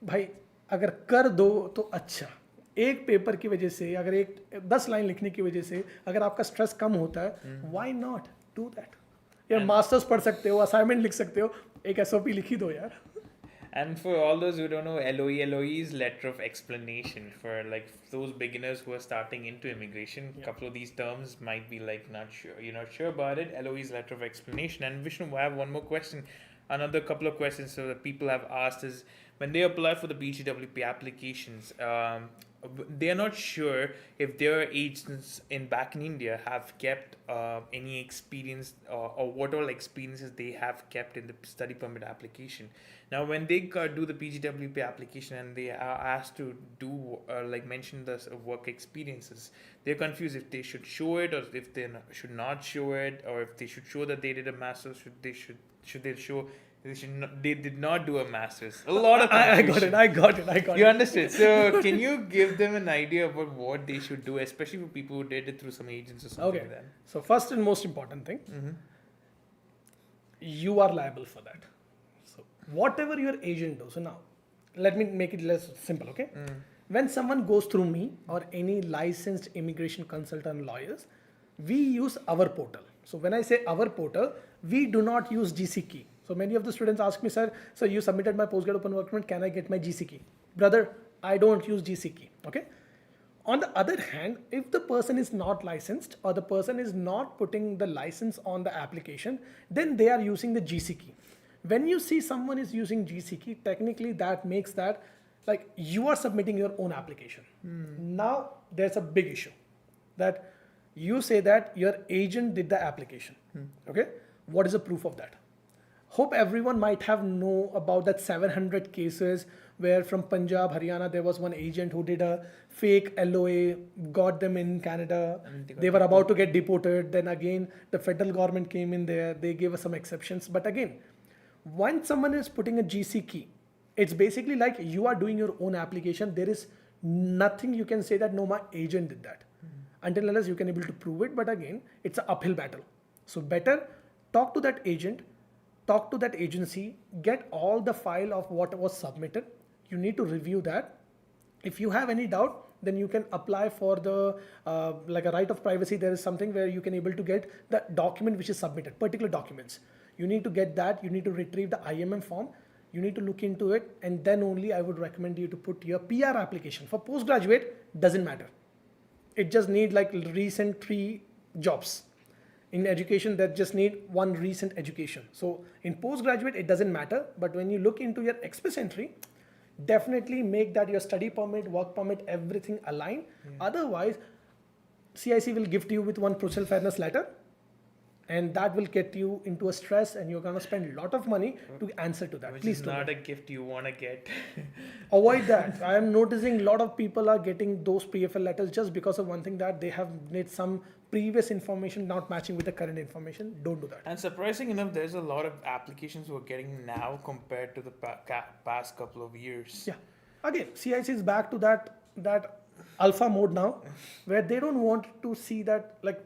भाई अगर कर दो तो अच्छा. एक paper की वजह से, अगर एक 10 लाइन लिखने की वजह से अगर आपका स्ट्रेस कम होता है, why not do that? यार मास्टर्स पढ़ सकते हो, असाइनमेंट लिख सकते हो, एक SOP लिखी दो यार. And for all those who don't know, LOE is letter of explanation for like those beginners who are starting into immigration. A couple of these terms might be like not sure, you're not sure about it. LOE is letter of explanation. And Vishnu, I have one more question. Another couple of questions so that people have asked is when they apply for the PGWP applications, they are not sure if their agents in back in India have kept any experience or what all experiences they have kept in the study permit application. Now, when they do the PGWP application and they are asked to do mention the work experiences, they're confused if they should show it or if they should not show it, or if they should show that they did a master's. Should they show? They did not do a master's. A lot of confusion. I got it. You understood. So can you give them an idea about what they should do, especially for people who did it through some agents or something like that? So first and most important thing, you are liable for that. So whatever your agent does. So now, let me make it less simple, okay? When someone goes through me or any licensed immigration consultant lawyers, we use our portal. So when I say our portal, we do not use GC key. So many of the students ask me, sir, you submitted my postgrad open work permit, can I get my GC key? Brother, I don't use GC key, okay? On the other hand, if the person is not licensed or the person is not putting the license on the application, then they are using the GC key. When you see someone is using GC key, technically that makes that like you are submitting your own application. Now there's a big issue that you say that your agent did the application, okay? What is the proof of that? Hope everyone might have know about that 700 cases where from Punjab, Haryana, there was one agent who did a fake LOA, got them in Canada. They were about to get deported. Then again, the federal government came in there. They gave us some exceptions. But again, once someone is putting a GC key, it's basically like you are doing your own application. There is nothing you can say that no, my agent did that. Until unless you can able to prove it. But again, it's an uphill battle. So better talk to that agent, talk to that agency, get all the file of what was submitted. You need to review that. If you have any doubt, then you can apply for the like a right of privacy. There is something where you can able to get the document which is submitted, particular documents. You need to get that. You need to retrieve the IMM form. You need to look into it, and then only I would recommend you to put your PR application. For postgraduate, doesn't matter. It just need like recent 3 jobs. In education, that just need one recent education. So in postgraduate, it doesn't matter. But when you look into your express entry, definitely make that your study permit, work permit, everything align. Otherwise, CIC will gift you with one provincial fairness letter, and that will get you into a stress, and you're going to spend a lot of money to answer to that. Which Please is not a gift you want to get. Avoid that. I am noticing a lot of people are getting those PFL letters just because of one thing, that they have made some previous information not matching with the current information, don't do that. And surprising enough, there's a lot of applications we're getting now compared to the past couple of years. Yeah. Again, CIC is back to that alpha mode now, where they don't want to see that like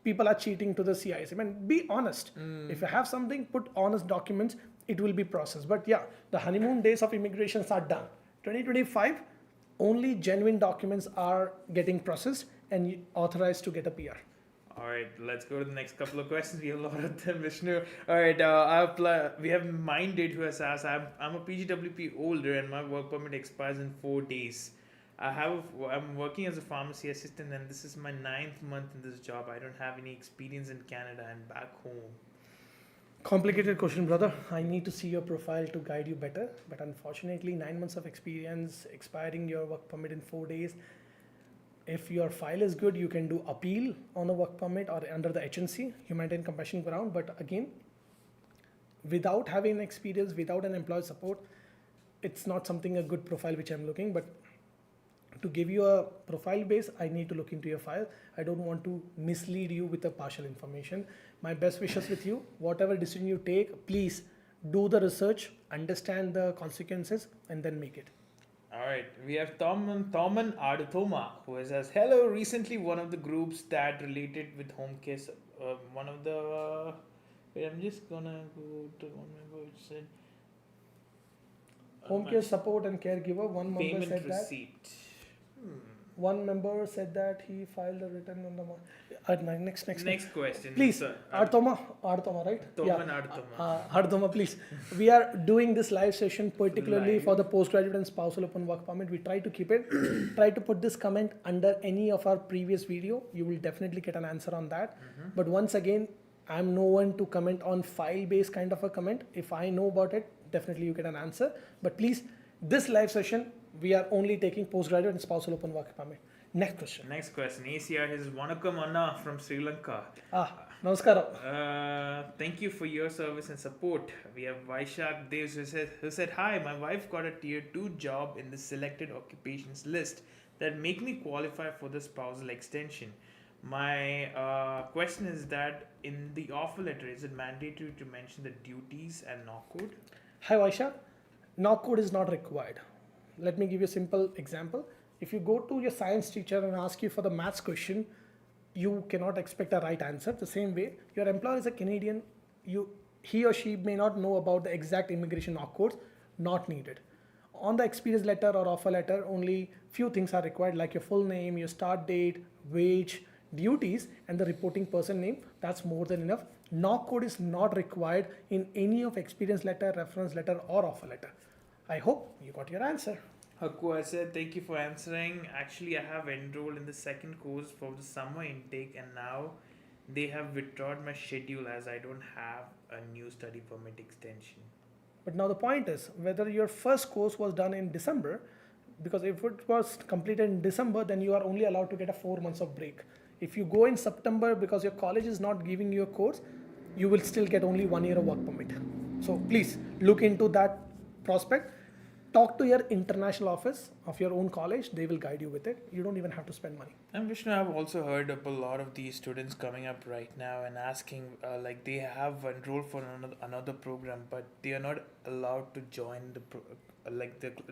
people are cheating to the CIC. I mean, be honest. If you have something, put honest documents, it will be processed. But yeah, the honeymoon days of immigrations are done. 2025, only genuine documents are getting processed and authorized to get a PR. All right, let's go to the next couple of questions. We have a lot of them, Vishnu. All right, we have Minded who has asked, I'm a PGWP holder and my work permit expires in 4 days. I'm working as a pharmacy assistant and this is my 9th month in this job. I don't have any experience in Canada and back home. Complicated question, brother. I need to see your profile to guide you better. But unfortunately, 9 months of experience, expiring your work permit in 4 days. If your file is good, you can do appeal on the work permit or under the HNC, humanitarian compassion ground. But again, without having experience, without an employer support, it's not something a good profile which I'm looking. But to give you a profile base, I need to look into your file. I don't want to mislead you with a partial information. My best wishes with you. Whatever decision you take, please do the research, understand the consequences, and then make it. All right, we have Thoman Ardithoma who says, hello, recently one of the groups that related with home care, one of the, wait, I'm just gonna go to one member which said, home care support and caregiver, one member payment said receipt. that. One member said that he filed a return on the next question. Please, Ardithoma, right? Thoman Ardithoma. Ardithoma, please. We are doing this live session particularly for the postgraduate and spousal open work permit. We try to keep it. Try to put this comment under any of our previous video. You will definitely get an answer on that. But once again, I'm no one to comment on file-based kind of a comment. If I know about it, definitely you get an answer. But please, this live session, we are only taking postgraduate and spousal open work permit. Next question. ACR is Vanakkam Anna from Sri Lanka. Namaskaram. Thank you for your service and support. We have Vaishak Dev who said, hi, my wife got a tier 2 job in the selected occupations list that make me qualify for the spousal extension. My question is that in the offer letter, is it mandatory to mention the duties and knock code? Hi Vaishak, knock code is not required. Let me give you a simple example. If you go to your science teacher and ask you for the maths question, you cannot expect a right answer. The same way, your employer is a Canadian, he or she may not know about the exact immigration knock codes, not needed. On the experience letter or offer letter, only few things are required like your full name, your start date, wage, duties, and the reporting person name. That's more than enough. Knock code is not required in any of experience letter, reference letter, or offer letter. I hope you got your answer. Haku, I said thank you for answering. Actually, I have enrolled in the second course for the summer intake and now they have withdrawn my schedule as I don't have a new study permit extension. But now the point is whether your first course was done in December, because if it was completed in December, then you are only allowed to get a 4 months of break. If you go in September because your college is not giving you a course, you will still get only 1 year of work permit. So please look into that prospect. Talk to your international office of your own college. They will guide you with it. You don't even have to spend money. And Vishnu, I've also heard of a lot of these students coming up right now and asking, like they have enrolled for another program, but they are not allowed to join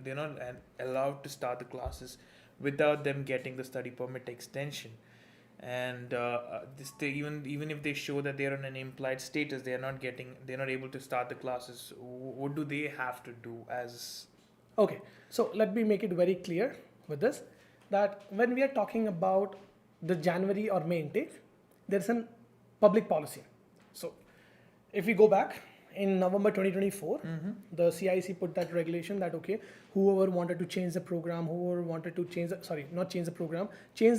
they're not allowed to start the classes without them getting the study permit extension. And even if they show that they are on an implied status, they're not able to start the classes. What do they have to do as? Okay, so let me make it very clear with this, that when we are talking about the January or May intake, there's a public policy. So if we go back in November 2024, the CIC put that regulation that, okay, whoever wanted to change the program, whoever wanted to change the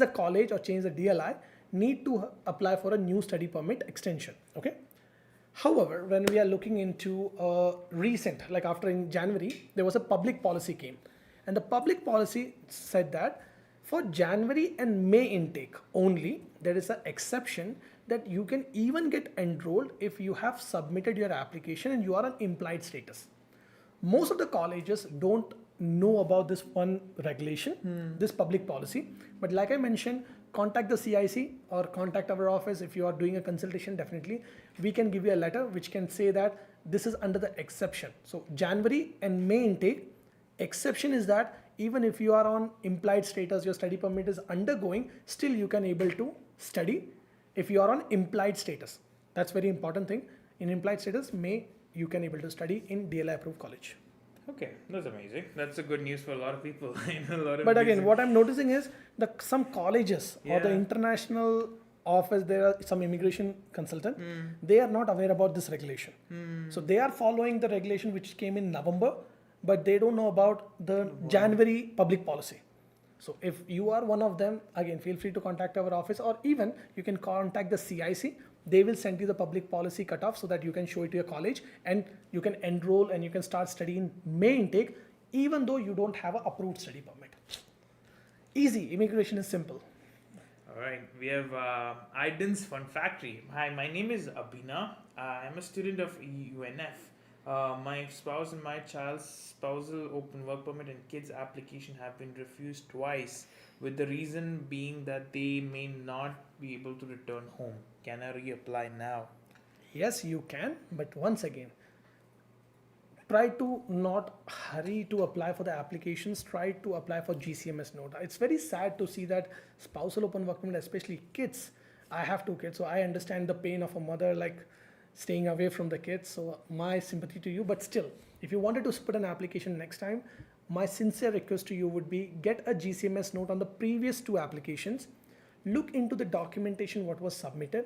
college or change the DLI, need to apply for a new study permit extension, okay? However, when we are looking into recent, like after in January, there was a public policy came. And the public policy said that for January and May intake only, there is an exception that you can even get enrolled if you have submitted your application and you are on implied status. Most of the colleges don't know about this one regulation, this public policy. But like I mentioned, contact the CIC or contact our office. If you are doing a consultation, definitely we can give you a letter which can say that this is under the exception. So January and May intake, exception is that even if you are on implied status, your study permit is undergoing, still you can able to study if you are on implied status. That's very important thing. In implied status, May you can able to study in DLI approved college. Okay, that's amazing. That's a good news for a lot of people. A lot of But again, music. what I'm noticing is that some colleges or the Yeah. international office, there are some immigration consultant, they are not aware about this regulation. So they are following the regulation which came in November, but they don't know about the January public policy. So if you are one of them, again, feel free to contact our office, or even you can contact the CIC. They will send you the public policy cutoff so that you can show it to your college and you can enroll and you can start studying May intake, even though you don't have an approved study permit. Easy, immigration is simple. All right, we have Iden's Fun Factory. Hi, my name is Abhina. I'm a student of UNF. My spouse and my child's spousal open work permit and kids application have been refused twice, with the reason being that they may not be able to return home. Can I reapply now? Yes, you can, but once again, try to not hurry to apply for the applications. Try to apply for GCMS note. It's very sad to see that spousal open work permit, especially kids. I have 2 kids, so I understand the pain of a mother like staying away from the kids. So my sympathy to you. But still, if you wanted to put an application next time, my sincere request to you would be get a GCMS note on the previous 2 applications. Look into the documentation what was submitted.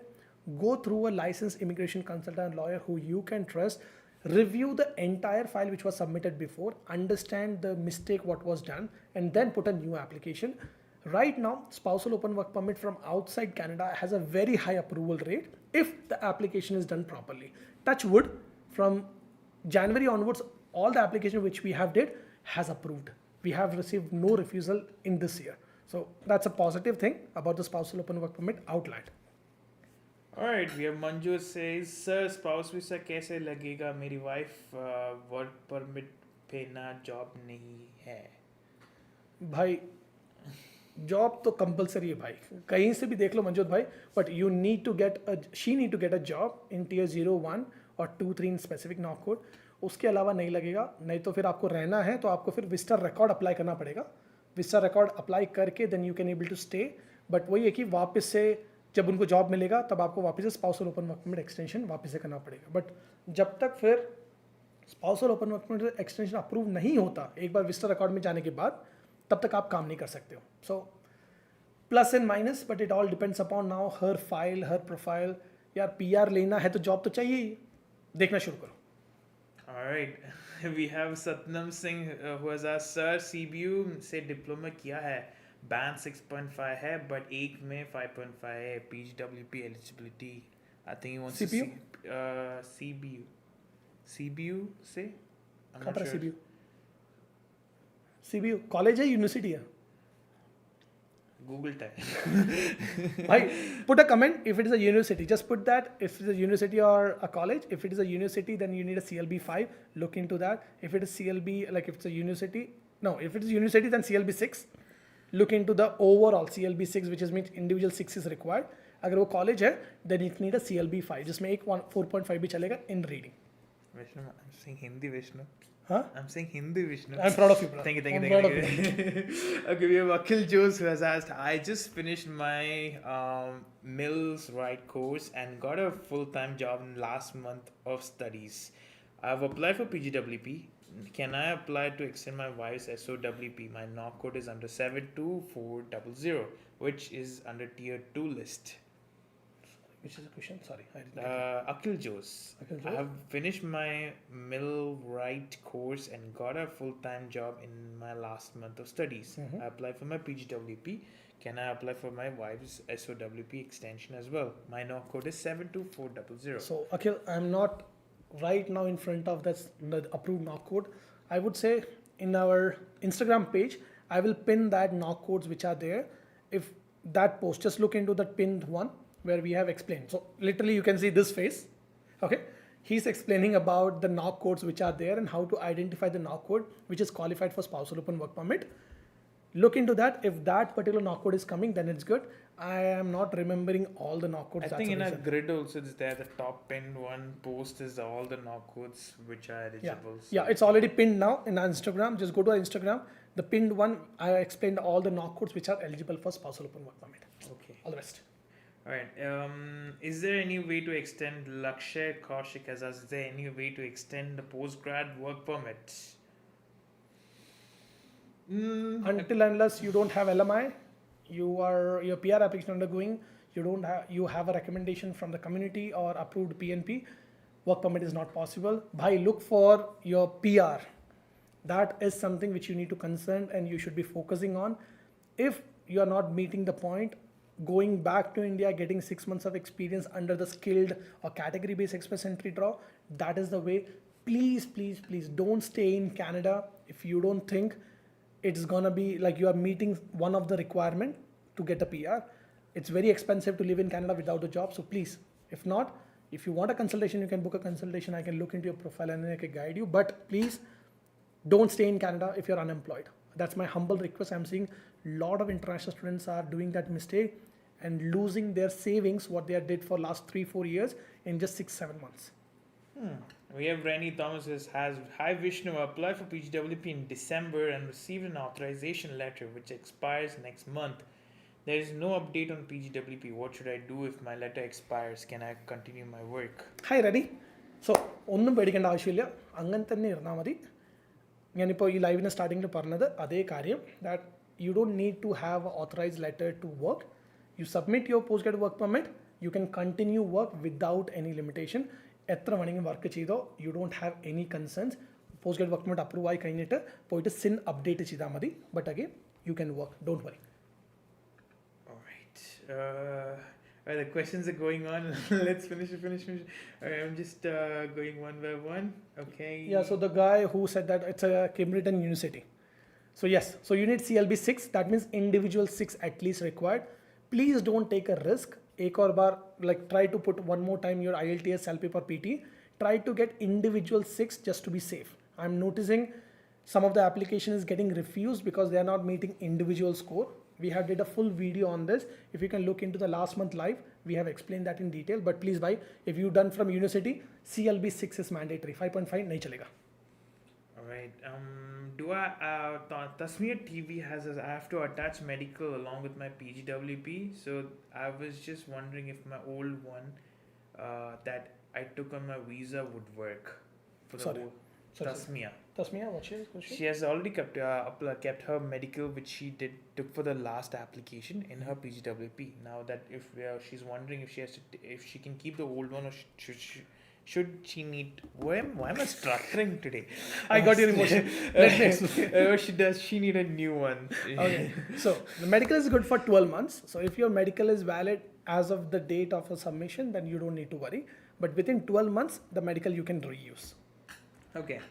Go through a licensed immigration consultant lawyer who you can trust. Review the entire file which was submitted before, understand the mistake what was done, and then put a new application. Right now, spousal open work permit from outside Canada has a very high approval rate if the application is done properly. Touch wood, from January onwards, all the application which we have did has approved. We have received no refusal in this year. So that's a positive thing about the spousal open work permit outlined. Alright, we have Manju says, Sir, spouse visa कैसे लगेगा? मेरी wife work permit पे ना job नहीं है. भाई job तो compulsory है भाई, कहीं से भी देख लो मंजूत भाई, but you need to get she need to get a job in tier 0, 1 और 2, 3 इन स्पेसिफिक नॉक कोड. उसके अलावा नहीं लगेगा. नहीं तो फिर आपको रहना है तो आपको फिर विस्टर रिकॉर्ड अप्लाई करना पड़ेगा. विस्टर रिकॉर्ड अप्लाई करके then you can able to stay. But वही है कि वापस से जब उनको जॉब मिलेगा तब आपको वापस से spousal open work permit extension वापस से करना पड़ेगा. बट जब तक फिर spousal open work permit extension approve नहीं होता एक बार विस्टर रिकॉर्ड में जाने के बाद, तब तक आप काम नहीं कर सकते हो. So plus and minus, but it all depends upon now her file, her profile. यार PR लेना है तो जॉब तो चाहिए ही, देखना शुरू करो. Alright, we have Satnam Singh who has asked, Sir, CBU से diploma किया है, band 6.5 है, but एक में 5.5 है, PGWP Eligibility. I think he wants CPU? to see CBU से? I'm कहाँ not पर sure. CBU? CBU कॉलेज है, यूनिवर्सिटी है? Google type. Bhai, put a comment if it is a university. Just put that if it is a university or a college. If it is a university, then you need a CLB 5. Look into that. If it is CLB, like if it's a university, no, if it is university, then CLB 6. Look into the overall CLB 6, which is means individual 6 is required. अगर वो college है, then it need a CLB 5. जिसमें एक 4.5 भी चलेगा in reading. Vishnu, I'm saying Hindi, Vishnu. Huh? I'm saying Hindi, Vishnu. I'm proud of you, bro. Thank you, I'm thank you, proud thank you. Okay, we have Akhil Jose who has asked, I just finished my Mills Right course and got a full-time job in last month of studies. I've applied for PGWP. Can I apply to extend my wife's SOWP? My knock code is under 72400, which is under tier 2 list. Which is a question? Sorry, I didn't get it. Akhil Jose. Akhil I Jose? have finished my millwright course and got a full-time job in my last month of studies. Mhm. I applied for my PGWP. Can I apply for my wife's SOWP extension as well? My knock code is 72400. So, Akhil, I'm not right now in front of the approved knock code. I would say in our Instagram page, I will pin that knock codes which are there. If that post, just look into that pinned one where we have explained. So literally you can see this face. Okay. He's explaining about the knock codes which are there and how to identify the knock code which is qualified for spousal open work permit. Look into that. If that particular knock code is coming, then it's good. I am not remembering all the knock codes. I That's think the in our reason. grid also it's there. The top pinned one post is all the knock codes which are Yeah, eligible. yeah, it's already pinned now in our Instagram. Just go to our Instagram. The pinned one, I explained all the knock codes which are eligible for spousal open work permit. Okay. All the rest. All right. Is there any way to extend Lakshay Kaushik as us? Is there any way to extend the postgrad work permit? Until unless you don't have LMI, your PR application undergoing, you have a recommendation from the community or approved PNP, work permit is not possible. Bhai, look for your PR. That is something which you need to concern and you should be focusing on. If you are not meeting the point, going back to India, getting 6 months of experience under the skilled or category based express entry draw, that is the way. Please, please, please don't stay in Canada if you don't think it's gonna be like you are meeting one of the requirement to get a PR. It's very expensive to live in Canada without a job. So please, if not, if you want a consultation, you can book a consultation. I can look into your profile and I can guide you. But please don't stay in Canada if you're unemployed. That's my humble request. I'm seeing a lot of international students are doing that mistake and losing their savings, what they did for last 3-4 years in just 6-7 months. We have Rennie Thomas has Hi Vishnu, applied for PGWP in December and received an authorization letter which expires next month. There is no update on PGWP. What should I do if my letter expires? Can I continue my work? Hi, ready? So, ഒന്നും പേടിക്കേണ്ട ആവശ്യമില്ല. അങ്ങനെ തന്നെ ഇരുന്നാൽ മതി. ഞാനിപ്പോൾ ഈ ലൈവിന് സ്റ്റാർട്ടിങ്ങിൽ പറഞ്ഞത് അതേ കാര്യം that you don't need to have an authorized letter to work. You submit your postgrad work permit, you can continue work without any limitation. എത്ര വേണമെങ്കിലും വർക്ക് ചെയ്തോ, you don't have any concerns. Postgrad work permit approve ആയി കഴിഞ്ഞിട്ട് പോയിട്ട് SIN update ചെയ്താൽ മതി. But again, you can work, don't worry. Alright. The questions are going on. Let's finish. Alright, I'm just going one by one. Okay. Yeah, so the guy who said that it's a Cambridge University. So yes, so you need CLB 6, that means individual 6 at least required. Please don't take a risk. Ek aur bar, like try to put one more time your IELTS, CELPIP or PT. Try to get individual 6 just to be safe. I'm noticing some of the application is getting refused because they are not meeting individual score. We have did a full video on this. If you can look into the last month live, we have explained that in detail. But please buy, if you done from university, CLB 6 is mandatory. 5.5 nahi chalega. Alright. Do I Tasmir TV I have to attach medical along with my PGWP. So I was just wondering if my old one that I took on my visa would work for the whole Tasmia. Tasmia, what's your question? She has already kept her medical, which she took for the last application in her PGWP. Now that if she's wondering if she can keep the old one or should she need? Why am I struggling today? I got your emotion. Let me explain. She need a new one? Okay. So the medical is good for 12 months. So if your medical is valid as of the date of a submission, then you don't need to worry. But within 12 months, the medical you can reuse. Okay.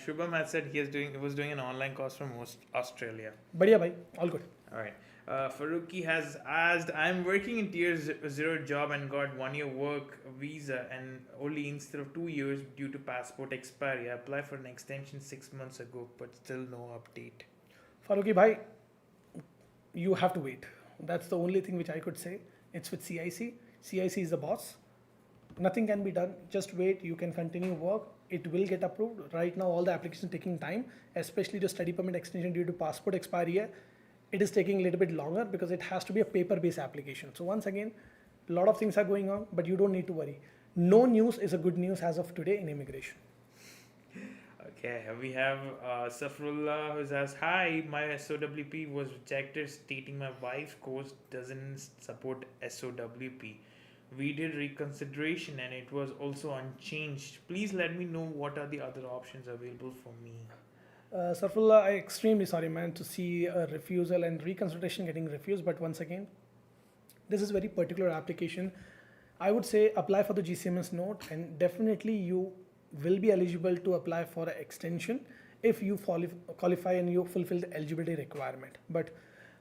Shubham had said he was doing an online course from Australia. Badhiya bhai, all good. All right. Faruqi has asked, I'm working in tier 0 job and got 1 year work visa and only instead of 2 years due to passport expiry. I applied for an extension 6 months ago, but still no update. Faruqi bhai, you have to wait. That's the only thing which I could say. It's with CIC. CIC is the boss. Nothing can be done. Just wait. You can continue work. It will get approved. Right now, all the applications taking time, especially the study permit extension due to passport expiry. It is taking a little bit longer because it has to be a paper-based application. So once again, a lot of things are going on, but you don't need to worry. No news is a good news as of today in immigration. Okay, we have Safrullah who says, hi, my SOWP was rejected stating my wife's course doesn't support SOWP. We did reconsideration and it was also unchanged. Please let me know what are the other options available for me. Sarfullah, I'm extremely sorry, man, to see a refusal and reconsideration getting refused. But once again, this is very particular application. I would say apply for the GCMS note and definitely you will be eligible to apply for an extension if you qualify and you fulfill the eligibility requirement. But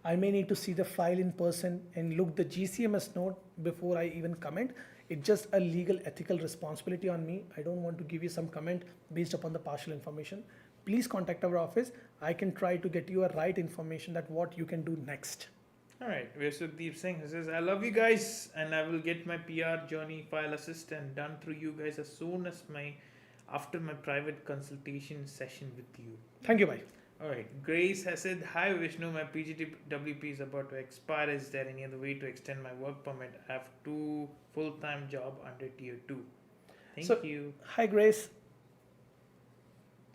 I may need to see the file in person and look the GCMS note before I even comment. It's just a legal ethical responsibility on me. I don't want to give you some comment based upon the partial information. please contact our office. I can try to get you a right information that what you can do next. All right, Vishnudeep Singh says, I love you guys, and I will get my PR journey file assistant done through you guys as soon as after my private consultation session with you. Thank you, bhai. All right, Grace has said, hi Vishnu, my PGWP is about to expire. Is there any other way to extend my work permit? I have 2 full-time job under tier 2. Thank you. Hi, Grace.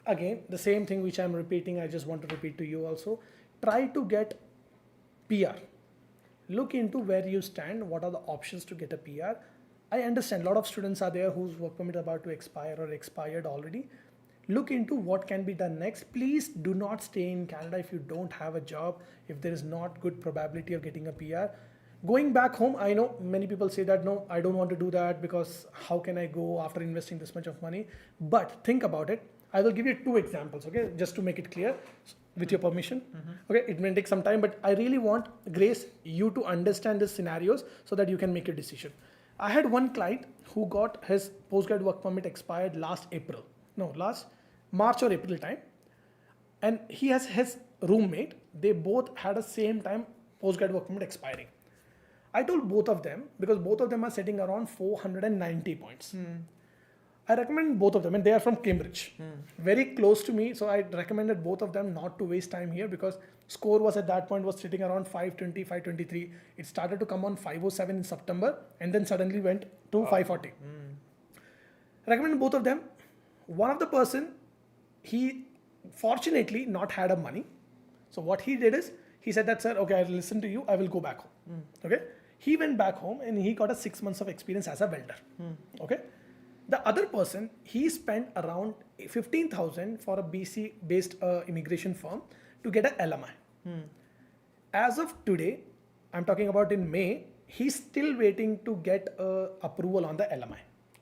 Again, the same thing which I'm repeating, I just want to repeat to you also. Try to get PR. Look into where you stand, what are the options to get a PR. I understand a lot of students are there whose work permit is about to expire or expired already. Look into what can be done next. Please do not stay in Canada if you don't have a job, if there is not good probability of getting a PR. Going back home, I know many people say that, no, I don't want to do that because how can I go after investing this much of money? But think about it. I will give you 2 examples, okay, just to make it clear, with your permission. Okay, it may take some time, but I really want, Grace, you to understand the scenarios so that you can make a decision. I had one client who got his postgrad work permit expired last March or April time, and he has his roommate. They both had the same time postgrad work permit expiring. I told both of them, because both of them are sitting around 490 points. I recommend both of them, and they are from Cambridge, very close to me. So I recommended both of them not to waste time here, because score was at that point was sitting around 520, 523. It started to come on 507 in September, and then suddenly went to 540. Recommend both of them. One of the person, he fortunately not had a money. So what he did is, he said that, sir, okay, I'll listen to you. I will go back home. Okay. He went back home and he got a 6 months of experience as a welder. Okay. The other person, he spent around 15,000 for a BC based immigration firm to get a LMI. As of today, I'm talking about in May, he's still waiting to get approval on the LMI.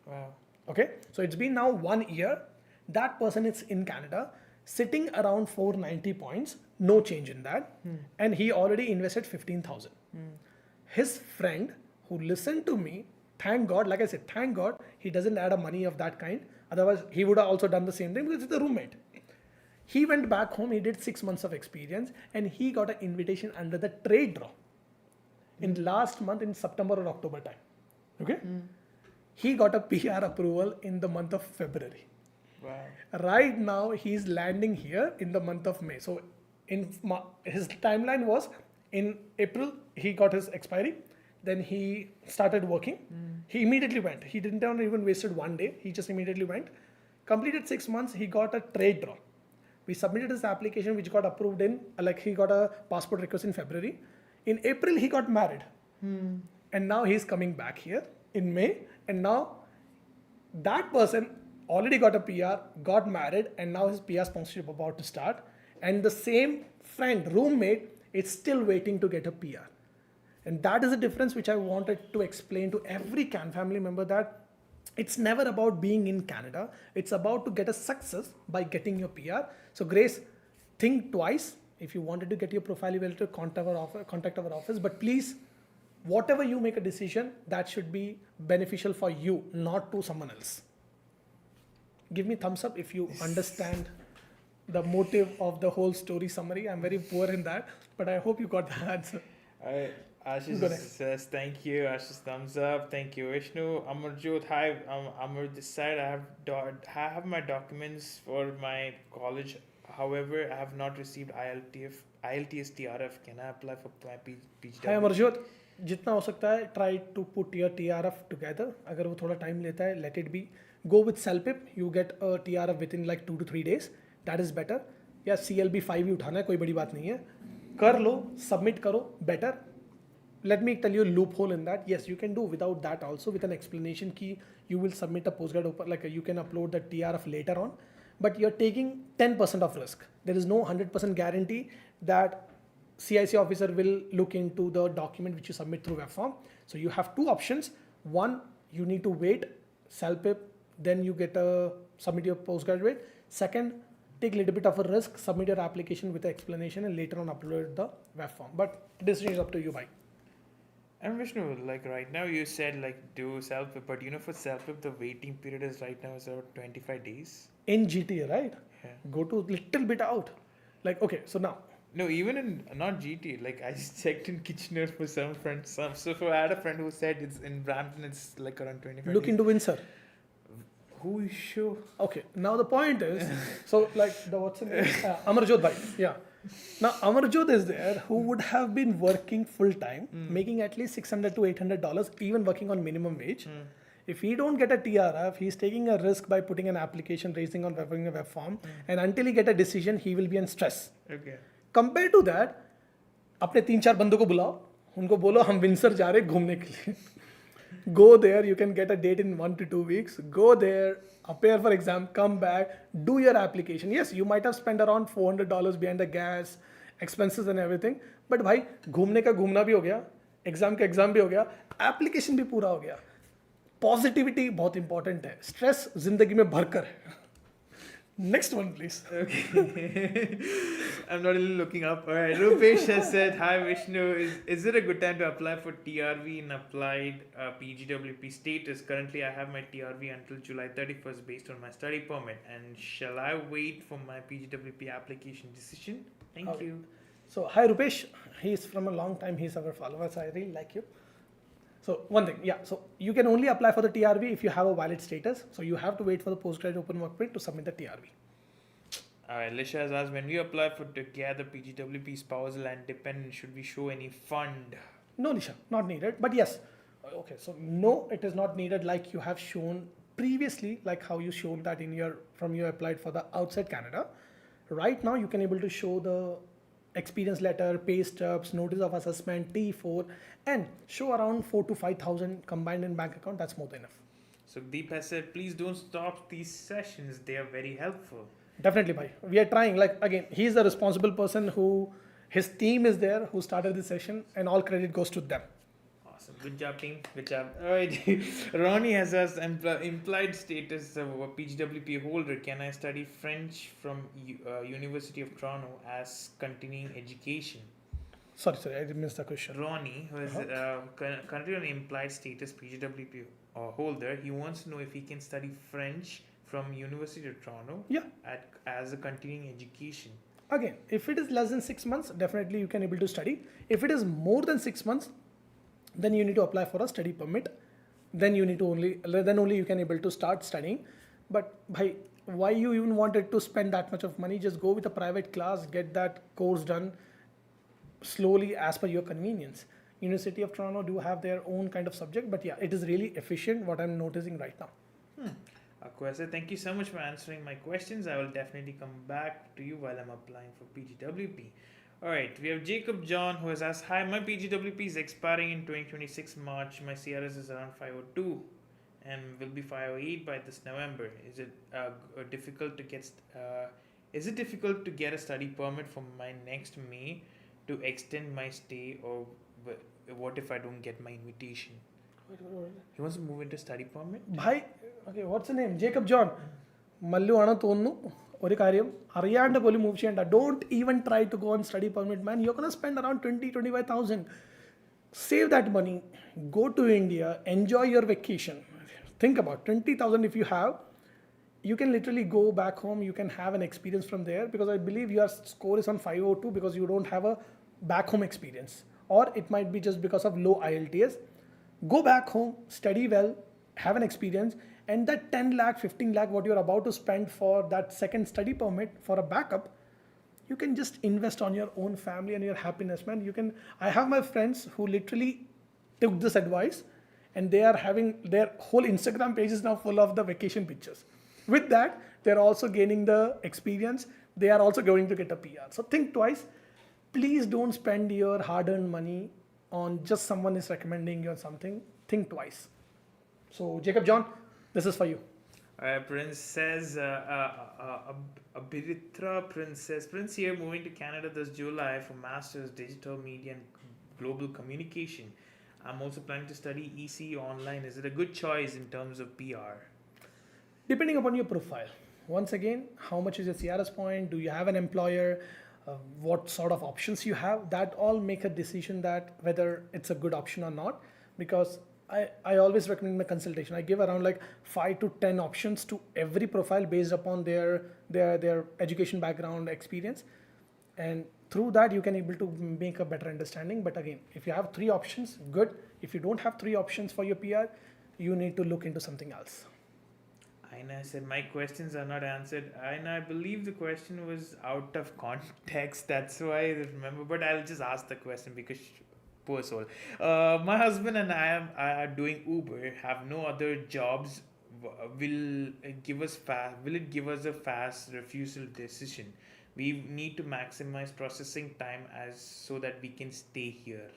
Wow. Okay. So it's been now 1 year. That person is in Canada, sitting around 490 points, no change in that. And he already invested 15,000. His friend who listened to me, thank God, like I said, thank God, he doesn't add a money of that kind. Otherwise, he would have also done the same thing because it's a roommate. He went back home, he did 6 months of experience, and he got an invitation under the trade draw in last month in September or October time. Okay? He got a PR approval in the month of February. Wow. Right now, he's landing here in the month of May. So his timeline was in April, he got his expiry. Then he started working. He immediately went. He didn't even wasted 1 day. He just immediately went. Completed 6 months. He got a trade draw. We submitted his application, which got approved in, he got a passport request in February. In April, he got married. And now he's coming back here in May. And now that person already got a PR, got married, and now his PR sponsorship about to start. And the same friend, roommate, is still waiting to get a PR. And that is the difference which I wanted to explain to every CAN family member, that it's never about being in Canada. It's about to get a success by getting your PR. So Grace, think twice. If you wanted to get your profile evaluated, contact our office. But please, whatever you make a decision, that should be beneficial for you, not to someone else. Give me thumbs up if you understand the motive of the whole story summary. I'm very poor in that, but I hope you got the answer. Ashish says, thank you. Ashish, thumbs up. Thank you, Vishnu. Amarjot, hi. Amar, this side, I have my documents for my college. However, I have not received IELTS TRF. Can I apply for my PGW? Hi, Amarjot. जितना हो सकता है, try to put your TRF together. अगर वो थोड़ा time लेता है, let it be. Go with CELPIP. You get a TRF within 2 to 3 days. That is better. या CLB 5 ही उठाना है, कोई बड़ी बात नहीं है. कर लो, submit करो, better. Let me tell you a loophole in that. Yes, you can do without that also, with an explanation key. You will submit a postgrad open, you can upload the TRF later on, but you're taking 10% of risk. There is no 100% guarantee that CIC officer will look into the document which you submit through web form. So you have 2 options. One, you need to wait, CELPIP, then you submit your postgraduate. Second, take a little bit of a risk, submit your application with the explanation, and later on upload the web form. But decision is up to you, bhai. And Vishnu, like right now you said like do CELPIP, but for CELPIP the waiting period is right now is about 25 days. In GTA, right? Yeah. Go to little bit out. Like, okay, so now, No, even in not GT, like I just checked in Kitchener for some friends. I had a friend who said it's in Brampton, it's like around 25 look days. into Windsor. Who is sure? Okay, now the point is, so like the what's the name? Amarjot bhai, yeah. Now Amarjot is there who would have been working full time, making at least $600 to $800, even working on minimum wage. If he don't get a TRF, he's taking a risk by putting an application, raising on a web form, and until he get a decision, he will be in stress. Okay. Compared to that, अपने 3-4 बंदों को बुलाओ, उनको बोलो हम Windsor जा रहे घूमने के लिए. Go there, you can get a date in 1 to 2 weeks. Go there, appear for exam, come back, do your application. Yes, you might have spent around $400 behind the gas, expenses and everything. But भाई घूमने का घूमना भी हो गया, exam का exam भी हो गया, एप्लीकेशन भी पूरा हो गया. पॉजिटिविटी बहुत इंपॉर्टेंट है, स्ट्रेस जिंदगी में भरकर है. Next one, please. Okay. I'm not really looking up. All right. Rupesh has said, "Hi Vishnu, is it a good time to apply for TRV in applied PGWP status? Currently, I have my TRV until July 31st based on my study permit. And shall I wait for my PGWP application decision? Thank Okay. you." So, hi Rupesh. He's from a long time. He's our follower, so I really like you. So, one thing, yeah. So, you can only apply for the TRV if you have a valid status. So, you have to wait for the postgraduate open work permit to submit the TRV. All right. Lisha has asked, when we apply for together PGWP spousal and dependent, should we show any fund? No, Nisha, not needed. But yes, okay. So, no, it is not needed like you have shown previously, like how you shown that in your from you applied for the outside Canada. Right now, you can able to show the experience letter, pay stubs, notice of assessment, T4, and show around 4 to 5,000 combined in bank account. That's more than enough. So Deep has said, please don't stop these sessions. They are very helpful. Definitely, bhai. We are trying. Like again, he's the responsible person who his team is there who started this session, and all credit goes to them. Awesome. Good job, team. Good job. All right. Ronnie has asked, implied status of a PGWP holder. Can I study French from University of Toronto as continuing education? Sorry, I missed the question. Ronnie, who is currently on implied status PGWP holder, he wants to know if he can study French from University of Toronto. Yeah. As a continuing education. Again, if it is less than 6 months, definitely you can able to study. If it is more than 6 months, then you need to apply for a study permit. Then you need to only you can able to start studying. But bhai, why you even wanted to spend that much of money? Just go with a private class, get that course done slowly as per your convenience. University of Toronto do have their own kind of subject, but yeah, it is really efficient what I'm noticing right now. Akwesa, thank you so much for answering my questions. I will definitely come back to you while I'm applying for PGWP. Alright, we have Jacob John who has asked, hi, my PGWP is expiring in 2026 March. My CRS is around 502 and will be 508 by this November. Is it difficult to get a study permit for my next May to extend my stay, or what if I don't get my invitation? He wants to move into study permit? Bhai, okay, what's the name? Jacob John. Mallu ana thonnu. ഒരു കാര്യം അറിയാണ്ട് പോലും move ചെയ്യണ്ട. Don't even try to go on study permit man. You gonna spend around 20,000-25,000. Save that money, go to India, enjoy your vacation. Think about 20,000 if you have, you can literally go back home, you can have an experience from there, because I believe your score is on 502 because you don't have a back home experience, or it might be just because of low IELTS. Go back home, study well, have an experience, and that 10 lakh, 15 lakh what you're about to spend for that second study permit for a backup, you can just invest on your own family and your happiness, man. I have my friends who literally took this advice, and they are having their whole Instagram page is now full of the vacation pictures. With that, they're also gaining the experience. They are also going to get a PR. So think twice. Please don't spend your hard-earned money on just someone is recommending you or something. Think twice. So Jacob John, this is for you. Princess Abhiritra Prince here, moving to Canada this July for Masters Digital Media and Global Communication. I'm also planning to study EC online. Is it a good choice in terms of PR? Depending upon your profile. Once again, how much is your CRS point? Do you have an employer? what sort of options you have. That all make a decision that whether it's a good option or not. Because I always recommend my consultation. I give around like 5 to 10 options to every profile based upon their education background experience, and through that you can able to make a better understanding. But again, if you have 3 options, good. If you don't have 3 options for your PR, you need to look into something else. Aina said, my questions are not answered. Aina, I believe the question was out of context. That's why I remember. But I'll just ask the question because poor soul. My husband and I are doing Uber, have no other jobs. Will it give us a fast refusal decision? We need to maximize processing time as so that we can stay here.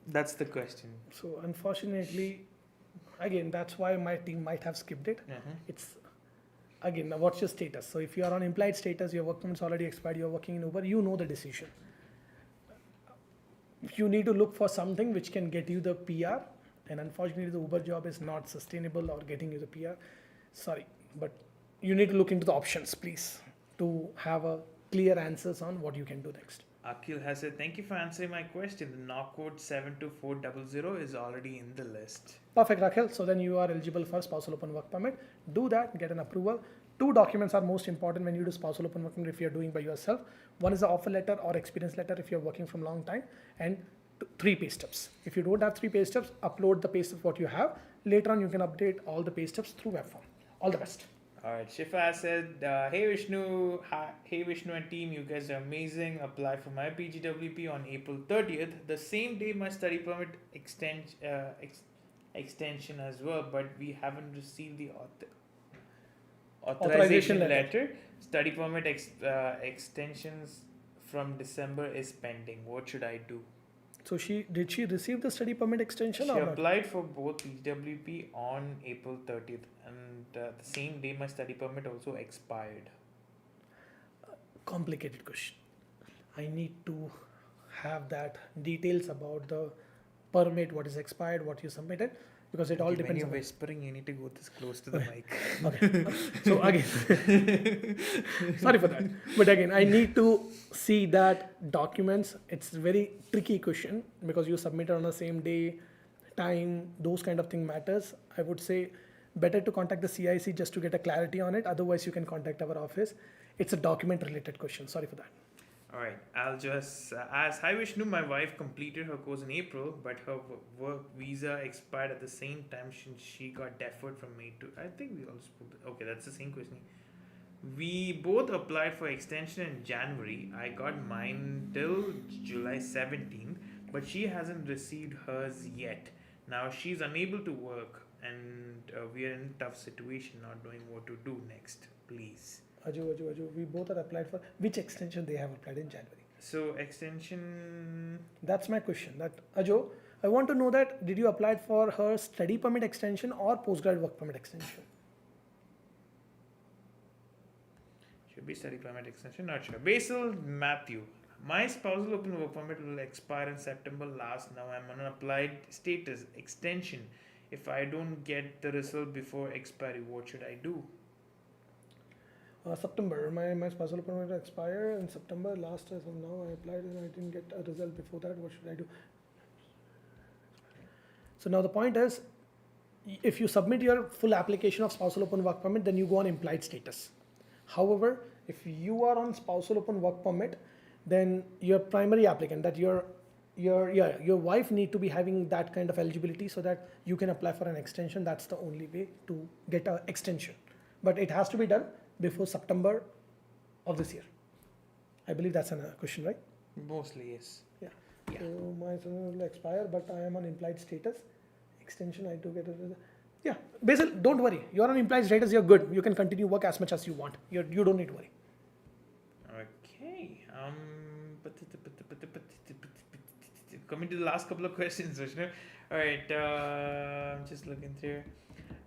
That's the question. So unfortunately, again, that's why my team might have skipped it. It's again, now what's your status? So if you are on implied status, your work permit's already expired, you're working in Uber, you know the decision. You need to look for something which can get you the PR, and unfortunately the Uber job is not sustainable or getting you the PR. Sorry, but you need to look into the options, please, to have a clear answers on what you can do next. Akhil has said, thank you for answering my question. The knock code 72400 is already in the list. Perfect, Raquel. So then you are eligible for Spousal Open Work Permit. Do that, get an approval. 2 documents are most important when you do Spousal Open Work Permit if you're doing by yourself. One is the offer letter or experience letter if you're working from long time, and 3 pay stubs. If you don't have 3 pay stubs, upload the pay stubs what you have. Later on, you can update all the pay stubs through web form. All the best. Alright, Shifa said, hey Vishnu, hey Vishnu and team, you guys are amazing. Apply for my PGWP on April 30th, the same day my study permit extension as well, but we haven't received the authorization letter. Study permit extensions from December is pending. What should I do? So did she receive the study permit extension She or not? applied for both PGWP on April 30th, and the same day my study permit also expired. Complicated question. I need to have that details about the permit, what is expired, what you submitted, because it all depends. When you're on whispering, you need to go this close to the mic. Okay. So again, sorry for that. But again, I need to see that documents. It's very tricky question because you submit it on the same day, time, those kind of thing matters. I would say better to contact the CIC just to get a clarity on it. Otherwise, you can contact our office. It's a document related question. Sorry for that. Alright, I'll just ask. Hi Vishnu, my wife completed her course in April, but her work visa expired at the same time since she got deferred from May to. I think we all spoke. Okay, that's the same question. We both applied for extension in January. I got mine till July 17th, but she hasn't received hers yet. Now she's unable to work, and we are in a tough situation, not knowing what to do next. Please. Aju, we both are applied for which extension they have applied in January. So extension. That's my question. That Ajo, I want to know that did you apply for her study permit extension or postgrad work permit extension? Should be study permit extension, not sure. Basil Matthew. My spousal open work permit will expire in September last. Now I'm on an applied status extension. If I don't get the result before expiry, what should I do? September. My spousal permit expired in September. Last as of now, I applied and I didn't get a result before that. What should I do? So now the point is, if you submit your full application of spousal open work permit, then you go on implied status. However, if you are on spousal open work permit, then your primary applicant, that your wife need to be having that kind of eligibility so that you can apply for an extension. That's the only way to get an extension. But it has to be done before September of this year. I believe that's a question, right? Mostly, yes. Yeah. So my son will expire, but I am on implied status. Extension, I do get a result. Yeah. Basil, don't worry. You're on implied status, you're good. You can continue work as much as you want. You don't need to worry. Okay. Coming to the last couple of questions, Vishnu. Alright, I'm just looking through.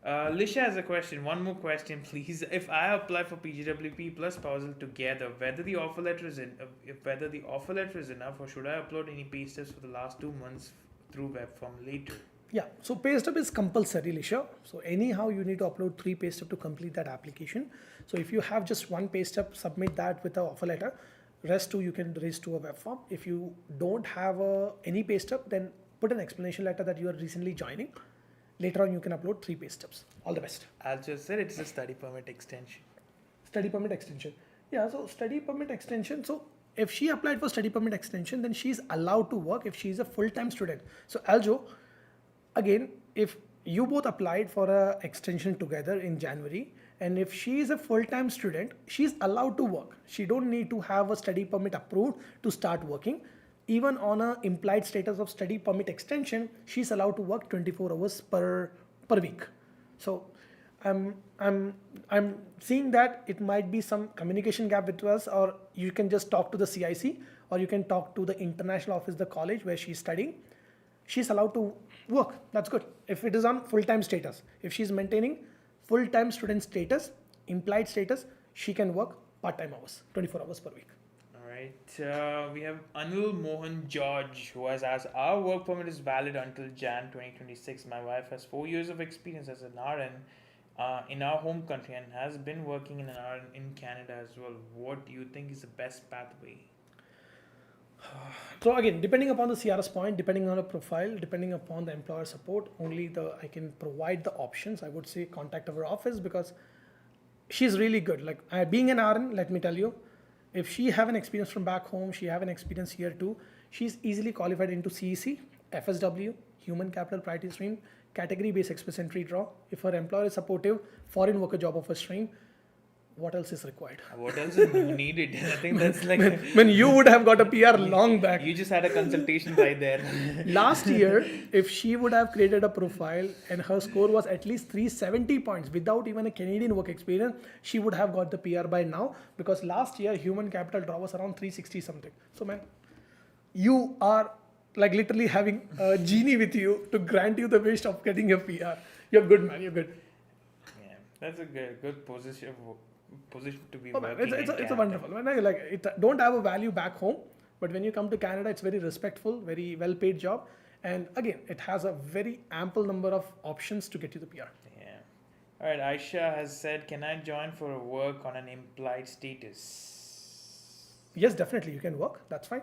Lisha has a question. One more question, please. If I apply for PGWP plus spousal together, whether the offer letter is enough, or should I upload any pay stubs for the last 2 months through web form later? Yeah, so pay stub is compulsory, Lisha. So anyhow, you need to upload 3 pay stub to complete that application. So if you have just 1 pay stub, submit that with a offer letter. Rest 2 you can raise to a web form. If you don't have any pay stub, then put an explanation letter that you are recently joining. Later on, you can upload 3 pay stubs. All the best. I'll just say it's a study permit extension. Study permit extension. Yeah, so study permit extension. So if she applied for study permit extension, then she's allowed to work if she's a full-time student. So Aljo, again, if you both applied for a extension together in January, and if she is a full-time student, she's allowed to work. She don't need to have a study permit approved to start working. Even on a implied status of study permit extension, she's allowed to work 24 hours per week. So I'm seeing that it might be some communication gap with us, or you can just talk to the CIC, or you can talk to the international office, the college where she's studying. She's allowed to work. That's good. If it is on full-time status, if she's maintaining full-time student status, implied status, she can work part-time hours, 24 hours per week. All right. We have Anil Mohan George, who has asked, our work permit is valid until Jan 2026. My wife has 4 years of experience as an RN in our home country and has been working in an RN in Canada as well. What do you think is the best pathway? So again, depending upon the CRS point, depending on a profile, depending upon the employer support, I can provide the options. I would say contact our office because she's really good. Like being an RN, let me tell you, if she have an experience from back home, she have an experience here too, she's easily qualified into CEC, FSW, Human Capital Priority Stream, category-based express entry draw. If her employer is supportive, foreign worker job offer stream, what else is required? What else is needed? I think that's like... when you would have got a PR long back. You just had a consultation right there. Last year, if she would have created a profile and her score was at least 370 points without even a Canadian work experience, she would have got the PR by now, because last year human capital draw was around 360 something. So man, you are like literally having a genie with you to grant you the wish of getting a PR. You're good, man. You're good. Yeah, that's a good position to be working. It's a wonderful. Don't have a value back home, but when you come to Canada, it's very respectful, very well paid job, and again, it has a very ample number of options to get you the PR. Yeah. All right. Aisha has said, "Can I join for work on an implied status?" Yes, definitely, you can work. That's fine.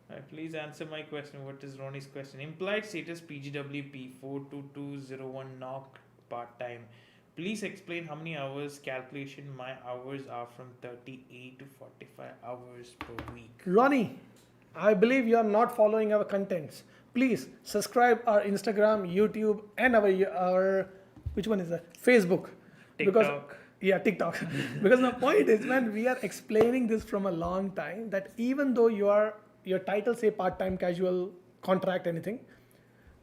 All right, please answer my question. What is Ronnie's question? Implied status PGWP 42201 NOC part time. Please explain how many hours calculation. My hours are from 38 to 45 hours per week. Ronnie, I believe you are not following our contents. Please subscribe our Instagram, YouTube, and our which one is that? Facebook. TikTok. TikTok. Because the point is, man, we are explaining this from a long time that even though your title say part-time, casual, contract, anything,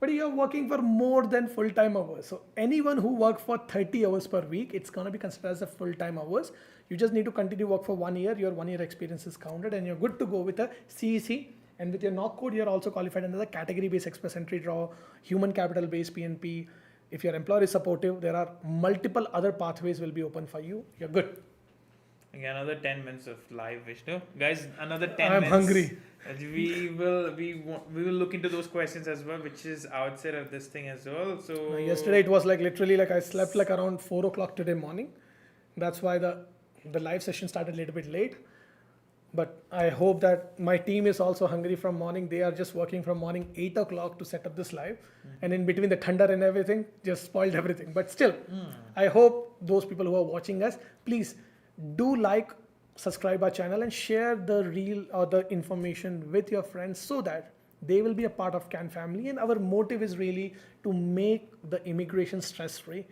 but you're working for more than full-time hours. So anyone who works for 30 hours per week, it's going to be considered as a full-time hours. You just need to continue work for 1 year. Your 1 year experience is counted and you're good to go with a CEC. And with your NOC code, you're also qualified under the category-based express entry draw, human capital-based PNP. If your employer is supportive, there are multiple other pathways will be open for you. You're good. Again, another 10 minutes of live, Vishnu. Guys, another 10 I'm minutes. hungry. We will look into those questions as well, which is outside of this thing as well. So yesterday it was like literally like I slept like around 4 o'clock today morning. That's why the live session started a little bit late. But I hope that my team is also hungry from morning. They are just working from morning 8 o'clock to set up this live. And in between the thunder and everything, just spoiled everything. But still, I hope those people who are watching us, please do like, subscribe our channel and share the reel or the information with your friends so that they will be a part of CAN family. And our motive is really to make the immigration stress-free.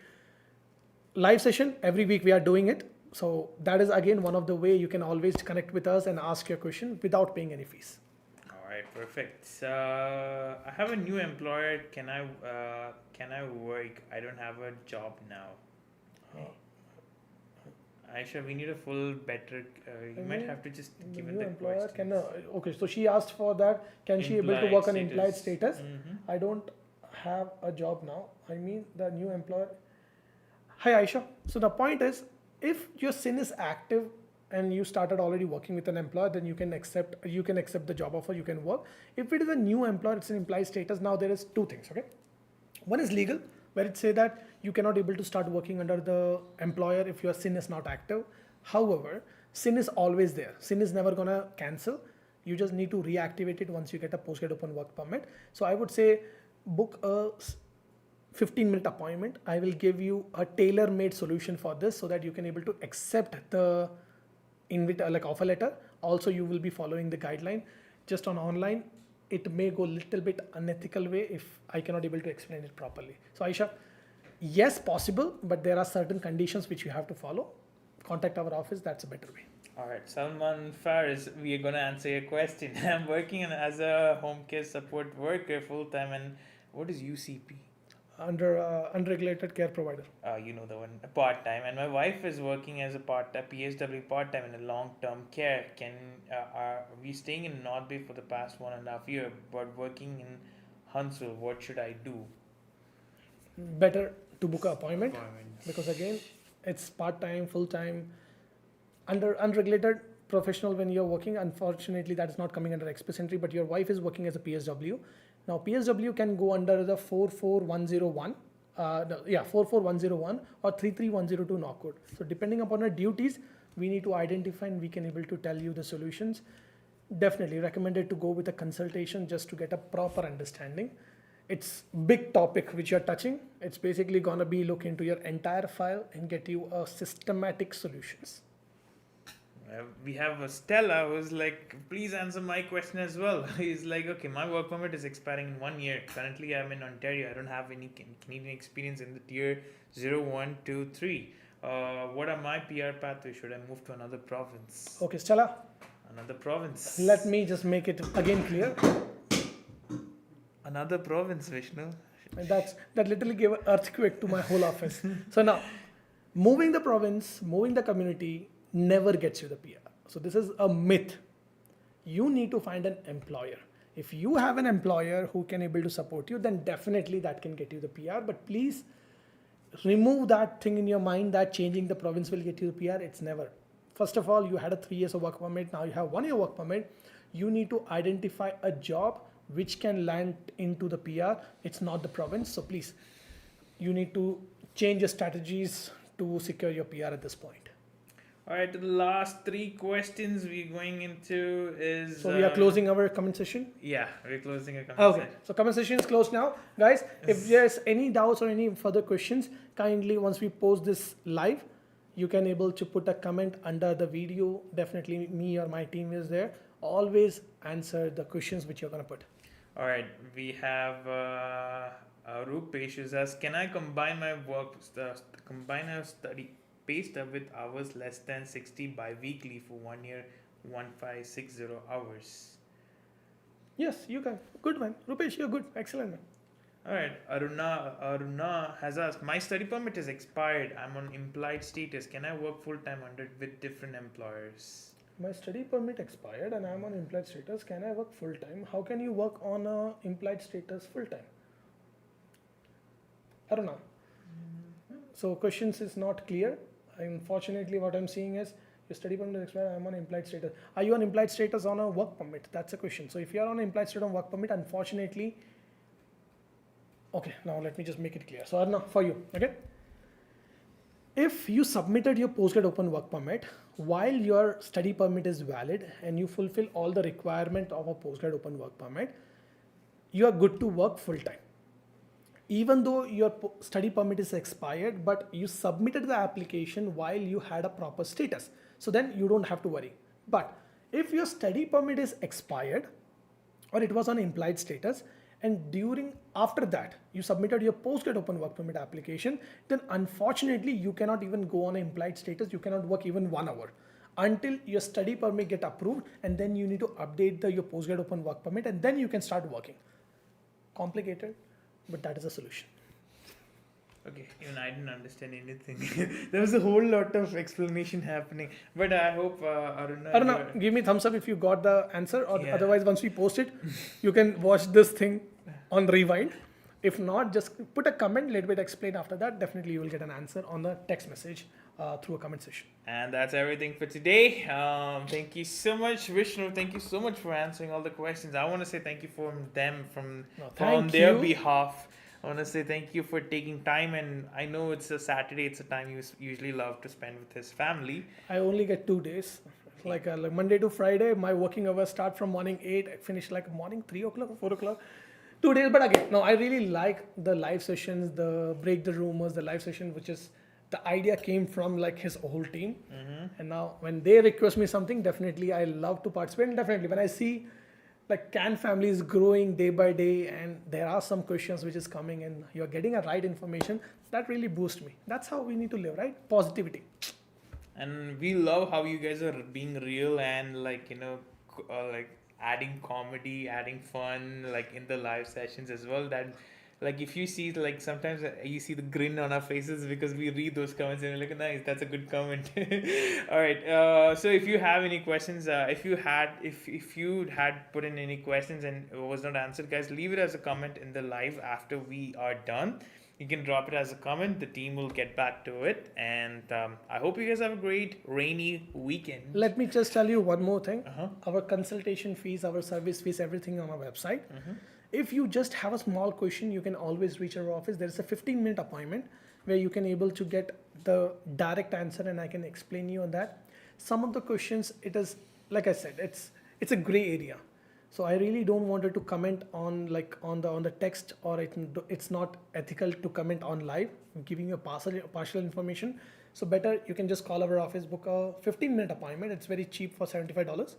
Live session, every week we are doing it. So that is again one of the way you can always connect with us and ask your question without paying any fees. All right, perfect. I have a new employer. Can I work? I don't have a job now. Aisha, we need a full better. You might have to just give it the employer questions. Okay, so she asked for that. Can she able to work on implied status? Mm-hmm. I don't have a job now. I mean the new employer. Hi Aisha. So the point is, if your SIN is active and you started already working with an employer, then you can accept the job offer. You can work. If it is a new employer, it's an implied status. Now there is two things. Okay. One is legal, where it say that you cannot able to start working under the employer if your SIN is not active. However, SIN is always there. SIN is never gonna cancel. You just need to reactivate it once you get a postgrad open work permit. So I would say book a 15-minute appointment. I will give you a tailor-made solution for this so that you can able to accept the offer letter. Also, you will be following the guideline. Just on online, it may go a little bit unethical way if I cannot able to explain it properly. So Aisha, yes, possible, but there are certain conditions which you have to follow. Contact our office, that's a better way. All right, Salman Faris, we are going to answer your question. I'm working as a home care support worker full-time, and what is UCP? Under unregulated care provider. You know the one, part-time, and my wife is working as a PSW part-time in a long-term care. Are we staying in North Bay for the past 1.5 years, but working in Huntsville? What should I do? Better to book an appointment because again, it's part-time, full-time, under unregulated professional when you're working. Unfortunately, that is not coming under express entry, but your wife is working as a PSW. Now, PSW can go under the 44101, 44101 or 33102 knock code. So depending upon our duties, we need to identify and we can able to tell you the solutions. Definitely recommended to go with a consultation just to get a proper understanding. It's big topic which you're touching. It's basically gonna be look into your entire file and get you a systematic solutions. We have Stella who's like, please answer my question as well. He's like, okay, my work permit is expiring in 1 year. Currently, I'm in Ontario. I don't have any Canadian experience in the tier 0, 1, 2, 3. What are my PR pathways? Should I move to another province? Okay, Stella. Another province. Let me just make it again clear. Another province, Vishnu. And that literally gave an earthquake to my whole office. So now, moving the province, moving the community, never gets you the PR. So this is a myth. You need to find an employer. If you have an employer who can able to support you, then definitely that can get you the PR. But please remove that thing in your mind that changing the province will get you the PR. It's never. First of all, you had a 3 years of work permit. Now you have 1 year work permit. You need to identify a job which can land into the PR. It's not the province. So please, you need to change your strategies to secure your PR at this point. All right, the last 3 questions we're going into is... So we are closing our comment session? Yeah, we're closing a comment session. So comment session is closed now. Guys, if there's any doubts or any further questions, kindly once we post this live, you can able to put a comment under the video. Definitely me or my team is there. Always answer the questions which you're going to put. All right, we have Rupesh who says, can I combine my combine a study pay stub with hours less than 60 bi-weekly for 1 year, 1560 hours? Yes, you can. Good man. Rupesh, you're good. Excellent man. All right, Aruna has asked, my study permit is expired. I'm on implied status. Can I work full-time with different employers? My study permit expired and I'm on implied status. Can I work full-time? How can you work on a implied status full-time? Aruna. So questions is not clear. Unfortunately, what I'm seeing is your study permit is expired. I'm on implied status. Are you on implied status on a work permit? That's a question. So if you are on implied status on work permit, unfortunately, okay, now let me just make it clear. So Arna, for you, okay? If you submitted your postgrad open work permit while your study permit is valid and you fulfill all the requirement of a postgrad open work permit, you are good to work full time. Even though your study permit is expired, but you submitted the application while you had a proper status. So then you don't have to worry. But if your study permit is expired or it was on implied status and after that you submitted your postgrad open work permit application, then unfortunately you cannot even go on implied status. You cannot work even 1 hour until your study permit get approved, and then you need to update your postgrad open work permit and then you can start working. Complicated, but that is a solution. Okay, even I didn't understand anything. There was a whole lot of explanation happening, but I hope Aruna, give me thumbs up if you got the answer, or otherwise once we post it, you can watch this thing on rewind. If not, just put a comment, let me explain after that. Definitely you will get an answer on the text message through a comment section. And that's everything for today. Thank you so much, Vishnu. Thank you so much for answering all the questions. I want to say thank you from them, on their behalf. I want to say thank you for taking time, and I know it's a Saturday. It's a time you usually love to spend with his family. I only get 2 days. Like Monday to Friday, my working hours start from morning 8, I finish like morning 3 o'clock or 4 o'clock. 2 days, but again, no, I really like the live sessions, the break the rumors, the live session, which is the idea came from like his whole team. And now when they request me something, definitely I love to participate. And definitely when I see like Can family is growing day by day, and there are some questions which is coming, and you're getting a right information, that really boosts me. That's how we need to live, right? Positivity. And we love how you guys are being real and like like adding comedy, adding fun, like in the live sessions as well. That like if you see like sometimes you see the grin on our faces because we read those comments and we're like, nice, that's a good comment. All right. So if you have any questions, if you had put in any questions and it was not answered, guys, leave it as a comment in the live after we are done. You can drop it as a comment. The team will get back to it. And I hope you guys have a great rainy weekend. Let me just tell you one more thing. Our consultation fees, our service fees, everything on our website. If you just have a small question, you can always reach our office. There is a 15-minute appointment where you can able to get the direct answer, and I can explain you on that. Some of the questions, it is, like I said, it's a gray area. So I really don't want to comment on like on the text, or it's not ethical to comment on live. I'm giving you a partial information. So better you can just call our office, book a 15-minute appointment. It's very cheap for $75,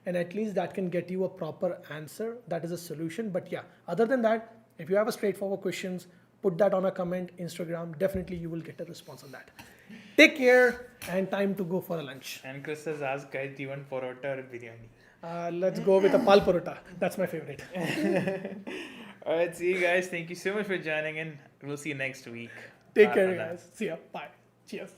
and at least that can get you a proper answer. That is a solution. But yeah, other than that, if you have a straightforward questions, put that on a comment, Instagram. Definitely you will get a response on that. Take care, and time to go for a lunch. And Chris has asked, guys, do you want parota or biryani? Let's go with a pal parota. That's my favorite. All right, see you guys. Thank you so much for joining in. We'll see you next week. Take Bye care, for now. guys. See ya. Bye. Cheers.